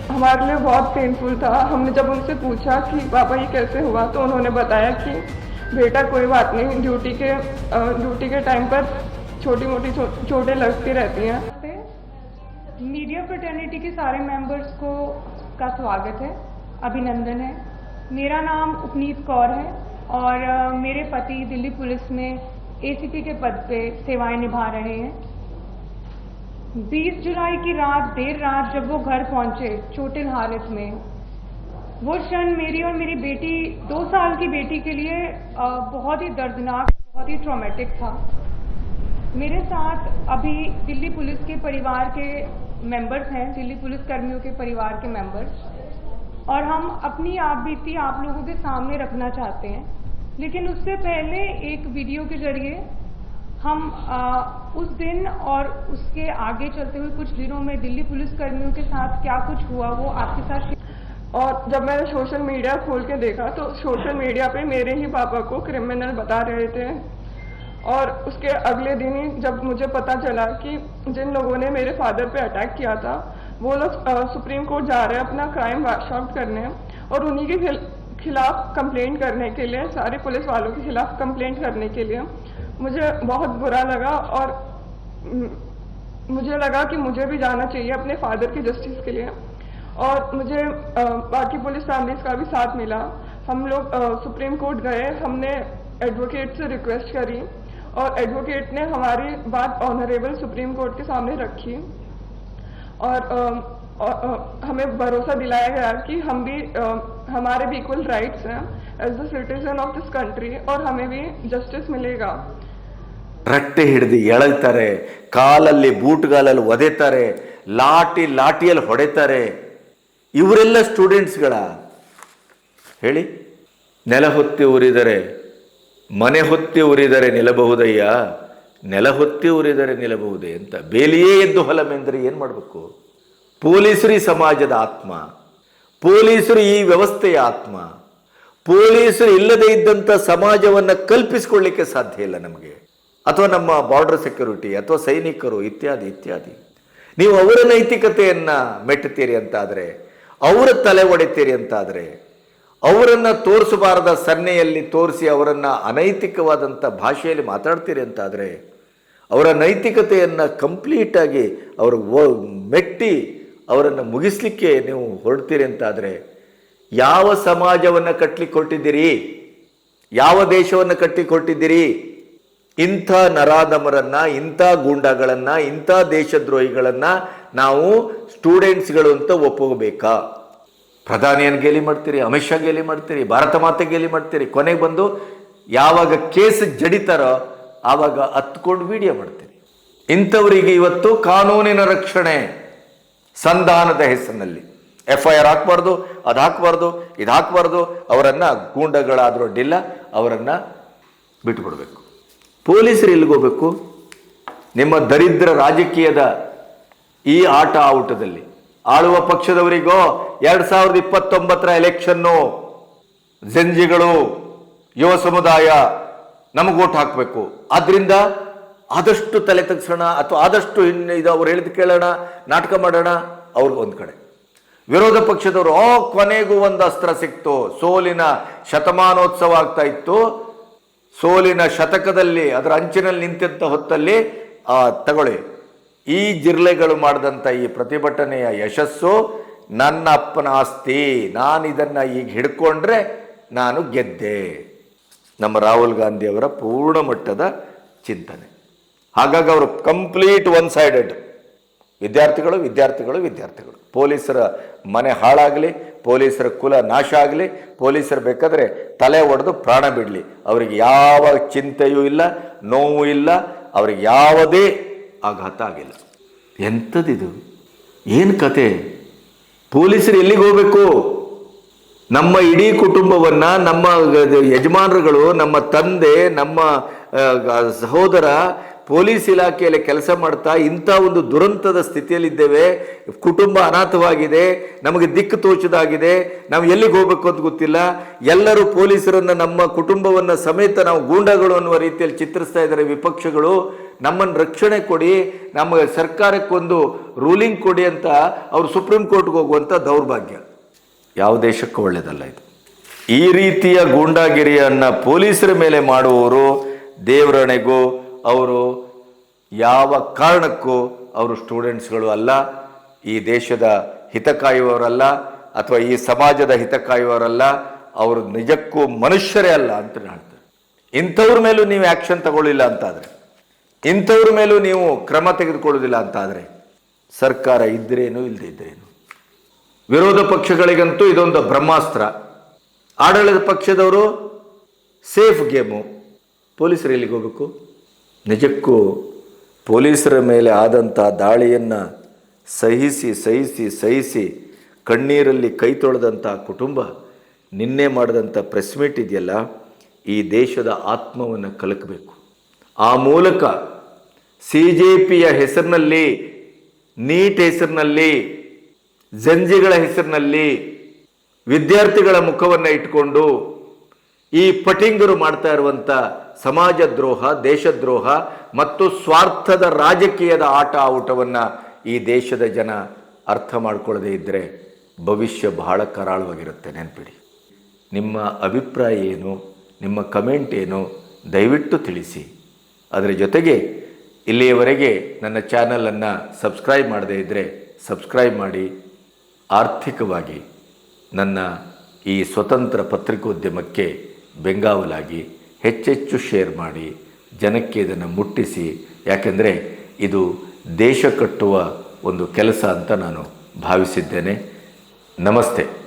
हमारे लिए बहुत पेनफुल था. हमने जब उनसे पूछा कि पापा ये कैसे हुआ, तो उन्होंने बताया कि बेटा कोई बात नहीं, ड्यूटी के टाइम पर छोटी मोटी चोटें लगती रहती हैं. मीडिया फ्रेटर्निटी के सारे मेंबर्स का स्वागत है, अभिनंदन है. मेरा नाम उपनीत कौर है और मेरे पति दिल्ली पुलिस में ACP के पद पे सेवाएं निभा रहे हैं. 20 जुलाई की रात देर रात जब वो घर पहुंचे चोटिल हालत में, वो क्षण मेरी और मेरी बेटी 2 साल की बेटी के लिए बहुत ही दर्दनाक, बहुत ही ट्रॉमेटिक था. मेरे साथ अभी दिल्ली पुलिस के परिवार के मेंबर्स हैं, दिल्ली पुलिस कर्मियों के परिवार के मेंबर्स, और हम अपनी आप बीती आप लोगों के सामने रखना चाहते हैं. लेकिन उससे पहले एक वीडियो के जरिए हम उस दिन और उसके आगे चलते हुए कुछ दिनों में दिल्ली पुलिस कर्मियों के साथ क्या कुछ हुआ वो आपके साथ. और जब मैंने सोशल मीडिया खोल के देखा तो सोशल मीडिया पे मेरे ही पापा को क्रिमिनल बता रहे थे. और उसके अगले दिन ही जब मुझे पता चला कि जिन लोगों ने मेरे फादर पे अटैक किया था वो लोग सुप्रीम कोर्ट जा रहे हैं अपना क्राइम वॉश आउट करने, और उन्हीं के खिलाफ कंप्लेंट करने के लिए, सारे पुलिस वालों के खिलाफ कंप्लेंट करने के लिए मुझे बहुत बुरा लगा. और मुझे लगा कि मुझे भी जाना चाहिए अपने फादर की जस्टिस के लिए. और मुझे बाकी पुलिस फैमिलीज का भी साथ मिला। हम लोग सुप्रीम कोर्ट गए, हमने एडवोकेट से रिक्वेस्ट करी और एडवोकेट ने हमारी बात ऑनरेबल सुप्रीम कोर्ट के सामने रखी और हमें भरोसा दिलाया गया कि हम भी हमारे भी इक्वल राइट्स हैं as the citizen of this country और हमें भी जस्टिस मिलेगा। ರಟ್ಟೆ ಹಿಡಿದು ಎಳಲ್ತಾರೆ, ಕಾಲಲ್ಲಿ ಬೂಟ್ಗಾಲಲ್ಲಿ ಒದೆತಾರೆ, ಲಾಠಿಯಲ್ಲಿ ಹೊಡೆತಾರೆ. ಇವರೆಲ್ಲ ಸ್ಟೂಡೆಂಟ್ಸ್ಗಳ ಹೇಳಿ? ನೆಲ ಹೊತ್ತಿ ಉರಿದರೆ ಮನೆ ಹೊತ್ತಿ ಉರಿದರೆ ನಿಲ್ಲಬಹುದಯ್ಯ, ನೆಲ ಹೊತ್ತಿ ಉರಿದರೆ ನಿಲ್ಲಬಹುದೇ ಅಂತ ಬೇಲಿಯೇ ಎದ್ದು ಹೊಲಮೆಂದರೆ ಏನು ಮಾಡಬೇಕು? ಪೊಲೀಸರು ಈ ಸಮಾಜದ ಆತ್ಮ, ಪೊಲೀಸರು ಈ ವ್ಯವಸ್ಥೆಯ ಆತ್ಮ. ಪೊಲೀಸರು ಇಲ್ಲದೇ ಇದ್ದಂಥ ಸಮಾಜವನ್ನು ಕಲ್ಪಿಸಿಕೊಳ್ಳಿಕ್ಕೆ ಸಾಧ್ಯ ಇಲ್ಲ ನಮಗೆ, ಅಥವಾ ನಮ್ಮ ಬಾರ್ಡರ್ ಸೆಕ್ಯೂರಿಟಿ ಅಥವಾ ಸೈನಿಕರು ಇತ್ಯಾದಿ ಇತ್ಯಾದಿ. ನೀವು ಅವರ ನೈತಿಕತೆಯನ್ನು ಮೆಟ್ಟುತ್ತೀರಿ ಅಂತಾದರೆ, ಅವರ ತಲೆ ಒಡೆತೀರಿ ಅಂತಾದರೆ, ಅವರನ್ನು ತೋರಿಸಬಾರದ ಸನ್ನೆಯಲ್ಲಿ ತೋರಿಸಿ ಅವರನ್ನು ಅನೈತಿಕವಾದಂಥ ಭಾಷೆಯಲ್ಲಿ ಮಾತಾಡ್ತೀರಿ ಅಂತಾದರೆ, ಅವರ ನೈತಿಕತೆಯನ್ನು ಕಂಪ್ಲೀಟಾಗಿ ಅವರು ಮೆಟ್ಟಿ ಅವರನ್ನು ಮುಗಿಸ್ಲಿಕ್ಕೆ ನೀವು ಹೊರಡ್ತೀರಿ ಅಂತಾದರೆ, ಯಾವ ಸಮಾಜವನ್ನು ಕಟ್ಟಲಿಕ್ಕೆ ಕೊಟ್ಟಿದ್ದೀರಿ? ಯಾವ ದೇಶವನ್ನು ಕಟ್ಟಿಕೊಟ್ಟಿದ್ದೀರಿ? ಇಂಥ ನರಾಧಮರನ್ನು, ಇಂಥ ಗೂಂಡಾಗಳನ್ನು, ಇಂಥ ದೇಶದ್ರೋಹಿಗಳನ್ನು ನಾವು ಸ್ಟೂಡೆಂಟ್ಸ್ಗಳು ಅಂತ ಒಪ್ಪಬೇಕಾ? ಪ್ರಧಾನಿಯನ್ನು ಗೇಲಿ ಮಾಡ್ತೀರಿ, ಅಮಿತ್ ಶಾ ಗೇಲಿ ಮಾಡ್ತೀರಿ, ಭಾರತ ಮಾತೆ ಗೇಲಿ ಮಾಡ್ತೀರಿ, ಕೊನೆಗೆ ಬಂದು ಯಾವಾಗ ಕೇಸ್ ಜಡಿತಾರೋ ಆವಾಗ ಹತ್ಕೊಂಡು ವಿಡಿಯೋ ಮಾಡ್ತೀರಿ. ಇಂಥವರಿಗೆ ಇವತ್ತು ಕಾನೂನಿನ ರಕ್ಷಣೆ ಸಂಧಾನದ ಹೆಸರಿನಲ್ಲಿ FIR ಹಾಕಬಾರ್ದು, ಅದು ಹಾಕಬಾರ್ದು, ಇದು ಹಾಕಬಾರ್ದು, ಅವರನ್ನು ಗೂಂಡಗಳಾದರೂ ಅಡ್ಡಿಲ್ಲ, ಅವರನ್ನು ಬಿಟ್ಟುಬಿಡಬೇಕು. ಪೊಲೀಸರು ಎಲ್ಲಿಗೋಗ್ಬೇಕು? ನಿಮ್ಮ ದರಿದ್ರ ರಾಜಕೀಯದ ಈ ಆಟ ಔಟದಲ್ಲಿ ಆಳುವ ಪಕ್ಷದವರಿಗೋ 2029 ಎಲೆಕ್ಷನ್ನು, ಜಂಜಿಗಳು, ಯುವ ಸಮುದಾಯ ನಮಗೆ ಓಟ್ ಹಾಕಬೇಕು, ಆದ್ರಿಂದ ಆದಷ್ಟು ತಲೆ ತಗ್ಸೋಣ ಅಥವಾ ಆದಷ್ಟು ಇದು ಅವ್ರು ಹೇಳಿದ್ ಕೇಳೋಣ, ನಾಟಕ ಮಾಡೋಣ. ಅವ್ರಿಗೆ ಒಂದು ಕಡೆ ವಿರೋಧ ಪಕ್ಷದವರು ಕೊನೆಗೂ ಒಂದು ಅಸ್ತ್ರ ಸಿಕ್ತು, ಸೋಲಿನ ಶತಮಾನೋತ್ಸವ ಆಗ್ತಾ ಇತ್ತು, ಸೋಲಿನ ಶತಕದಲ್ಲಿ ಅದರ ಅಂಚಿನಲ್ಲಿ ನಿಂತಿದ್ದ ಹೊತ್ತಲ್ಲಿ ತಗೊಳ್ಳಿ, ಈ ಜಿರ್ಲೆಗಳು ಮಾಡಿದಂಥ ಈ ಪ್ರತಿಭಟನೆಯ ಯಶಸ್ಸು ನನ್ನ ಅಪ್ಪನ ಆಸ್ತಿ, ನಾನು ಇದನ್ನು ಈಗ ಹಿಡ್ಕೊಂಡ್ರೆ ನಾನು ಗೆದ್ದೆ. ನಮ್ಮ ರಾಹುಲ್ ಗಾಂಧಿಯವರ ಪೂರ್ಣ ಮಟ್ಟದ ಚಿಂತನೆ. ಹಾಗಾಗಿ ಅವರು ಕಂಪ್ಲೀಟ್ ಒನ್ ಸೈಡೆಡ್. ವಿದ್ಯಾರ್ಥಿಗಳು ವಿದ್ಯಾರ್ಥಿಗಳು ವಿದ್ಯಾರ್ಥಿಗಳು, ಪೊಲೀಸರ ಮನೆ ಹಾಳಾಗಲಿ, ಪೊಲೀಸರ ಕುಲ ನಾಶ ಆಗಲಿ, ಪೊಲೀಸರು ಬೇಕಾದರೆ ತಲೆ ಒಡೆದು ಪ್ರಾಣ ಬಿಡಲಿ, ಅವರಿಗೆ ಯಾವ ಚಿಂತೆಯೂ ಇಲ್ಲ, ನೋವು ಇಲ್ಲ, ಅವ್ರಿಗೆ ಯಾವುದೇ ಆಘಾತ ಆಗಿಲ್ಲ. ಎಂಥದ್ದಿದು? ಏನು ಕತೆ? ಪೊಲೀಸರು ಎಲ್ಲಿಗೆ ಹೋಗಬೇಕು? ನಮ್ಮ ಇಡೀ ಕುಟುಂಬವನ್ನು, ನಮ್ಮ ಯಜಮಾನರುಗಳು, ನಮ್ಮ ತಂದೆ, ನಮ್ಮ ಸಹೋದರ ಪೊಲೀಸ್ ಇಲಾಖೆಯಲ್ಲಿ ಕೆಲಸ ಮಾಡ್ತಾ ಇಂಥ ಒಂದು ದುರಂತದ ಸ್ಥಿತಿಯಲ್ಲಿದ್ದೇವೆ. ಕುಟುಂಬ ಅನಾಥವಾಗಿದೆ, ನಮಗೆ ದಿಕ್ಕು ತೋಚದಾಗಿದೆ, ನಾವು ಎಲ್ಲಿಗೆ ಹೋಗ್ಬೇಕು ಅಂತ ಗೊತ್ತಿಲ್ಲ. ಎಲ್ಲರೂ ಪೊಲೀಸರನ್ನು, ನಮ್ಮ ಕುಟುಂಬವನ್ನು ಸಮೇತ ನಾವು ಗೂಂಡಾಗಳು ಅನ್ನುವ ರೀತಿಯಲ್ಲಿ ಚಿತ್ರಿಸ್ತಾ ಇದ್ದಾರೆ ವಿಪಕ್ಷಗಳು. ನಮ್ಮನ್ನು ರಕ್ಷಣೆ ಕೊಡಿ, ನಮ್ಮ ಸರ್ಕಾರಕ್ಕೊಂದು ರೂಲಿಂಗ್ ಕೊಡಿ ಅಂತ ಅವರು ಸುಪ್ರೀಂ ಕೋರ್ಟ್ಗೆ ಹೋಗುವಂಥ ದೌರ್ಭಾಗ್ಯ ಯಾವ ದೇಶಕ್ಕೂ ಒಳ್ಳೆಯದಲ್ಲ ಇದು. ಈ ರೀತಿಯ ಗೂಂಡಾಗಿರಿಯನ್ನು ಪೊಲೀಸರ ಮೇಲೆ ಮಾಡುವವರು ದೇವರಣೆಗೂ ಅವರು ಯಾವ ಕಾರಣಕ್ಕೂ ಅವರು ಸ್ಟೂಡೆಂಟ್ಸ್ಗಳು ಅಲ್ಲ, ಈ ದೇಶದ ಹಿತ ಕಾಯುವವರಲ್ಲ, ಅಥವಾ ಈ ಸಮಾಜದ ಹಿತ ಕಾಯುವವರಲ್ಲ, ಅವರು ನಿಜಕ್ಕೂ ಮನುಷ್ಯರೇ ಅಲ್ಲ ಅಂತ ಹೇಳ್ತಾರೆ. ಇಂಥವ್ರ ಮೇಲೂ ನೀವು ಆ್ಯಕ್ಷನ್ ತಗೊಳ್ಳಿಲ್ಲ ಅಂತಾದರೆ, ಇಂಥವ್ರ ಮೇಲೂ ನೀವು ಕ್ರಮ ತೆಗೆದುಕೊಳ್ಳೋದಿಲ್ಲ ಅಂತಾದರೆ ಸರ್ಕಾರ ಇದ್ರೇನು ಇಲ್ಲದೆ ಇದ್ರೇನು. ವಿರೋಧ ಪಕ್ಷಗಳಿಗಂತೂ ಇದೊಂದು ಬ್ರಹ್ಮಾಸ್ತ್ರ. ಆಡಳಿತ ಪಕ್ಷದವರು ಸೇಫ್ ಗೇಮು. ಪೊಲೀಸರು ಎಲ್ಲಿಗೆ ಹೋಗಬೇಕು? ನಿಜಕ್ಕೂ ಪೊಲೀಸರ ಮೇಲೆ ಆದಂಥ ದಾಳಿಯನ್ನು ಸಹಿಸಿ ಸಹಿಸಿ ಸಹಿಸಿ ಕಣ್ಣೀರಲ್ಲಿ ಕೈ ತೊಳೆದಂಥ ಕುಟುಂಬ ನಿನ್ನೆ ಮಾಡಿದಂಥ ಪ್ರೆಸ್ ಮೀಟ್ ಇದೆಯಲ್ಲ, ಈ ದೇಶದ ಆತ್ಮವನ್ನು ಕಲಕಬೇಕು. ಆ ಮೂಲಕ CJPಯ ಹೆಸರಿನಲ್ಲಿ, ನೀಟ್ ಹೆಸರಿನಲ್ಲಿ, ಜಂಜಿಗಳ ಹೆಸರಿನಲ್ಲಿ ವಿದ್ಯಾರ್ಥಿಗಳ ಮುಖವನ್ನು ಇಟ್ಕೊಂಡು ಈ ಪಟಿಂಗರು ಮಾಡ್ತಾ ಇರುವಂಥ ಸಮಾಜ ದ್ರೋಹ, ದೇಶದ್ರೋಹ ಮತ್ತು ಸ್ವಾರ್ಥದ ರಾಜಕೀಯದ ಆಟ ಊಟವನ್ನು ಈ ದೇಶದ ಜನ ಅರ್ಥ ಮಾಡ್ಕೊಳ್ಳದೇ ಇದ್ದರೆ ಭವಿಷ್ಯ ಬಹಳ ಕರಾಳವಾಗಿರುತ್ತೆ. ನೆನಪಿಡಿ. ನಿಮ್ಮ ಅಭಿಪ್ರಾಯ ಏನು, ನಿಮ್ಮ ಕಮೆಂಟ್ ಏನು, ದಯವಿಟ್ಟು ತಿಳಿಸಿ. ಅದರ ಜೊತೆಗೆ ಇಲ್ಲಿಯವರೆಗೆ ನನ್ನ ಚಾನಲನ್ನು ಸಬ್ಸ್ಕ್ರೈಬ್ ಮಾಡದೇ ಇದ್ದರೆ ಸಬ್ಸ್ಕ್ರೈಬ್ ಮಾಡಿ, ಆರ್ಥಿಕವಾಗಿ ನನ್ನ ಈ ಸ್ವತಂತ್ರ ಪತ್ರಿಕೋದ್ಯಮಕ್ಕೆ ಬೆಂಗಾವಲಾಗಿ ಹೆಚ್ಚೆಚ್ಚು ಶೇರ್ ಮಾಡಿ ಜನಕ್ಕೆ ಇದನ್ನು ಮುಟ್ಟಿಸಿ, ಯಾಕೆಂದರೆ ಇದು ದೇಶ ಕಟ್ಟುವ ಒಂದು ಕೆಲಸ ಅಂತ ನಾನು ಭಾವಿಸಿದ್ದೇನೆ. ನಮಸ್ತೆ.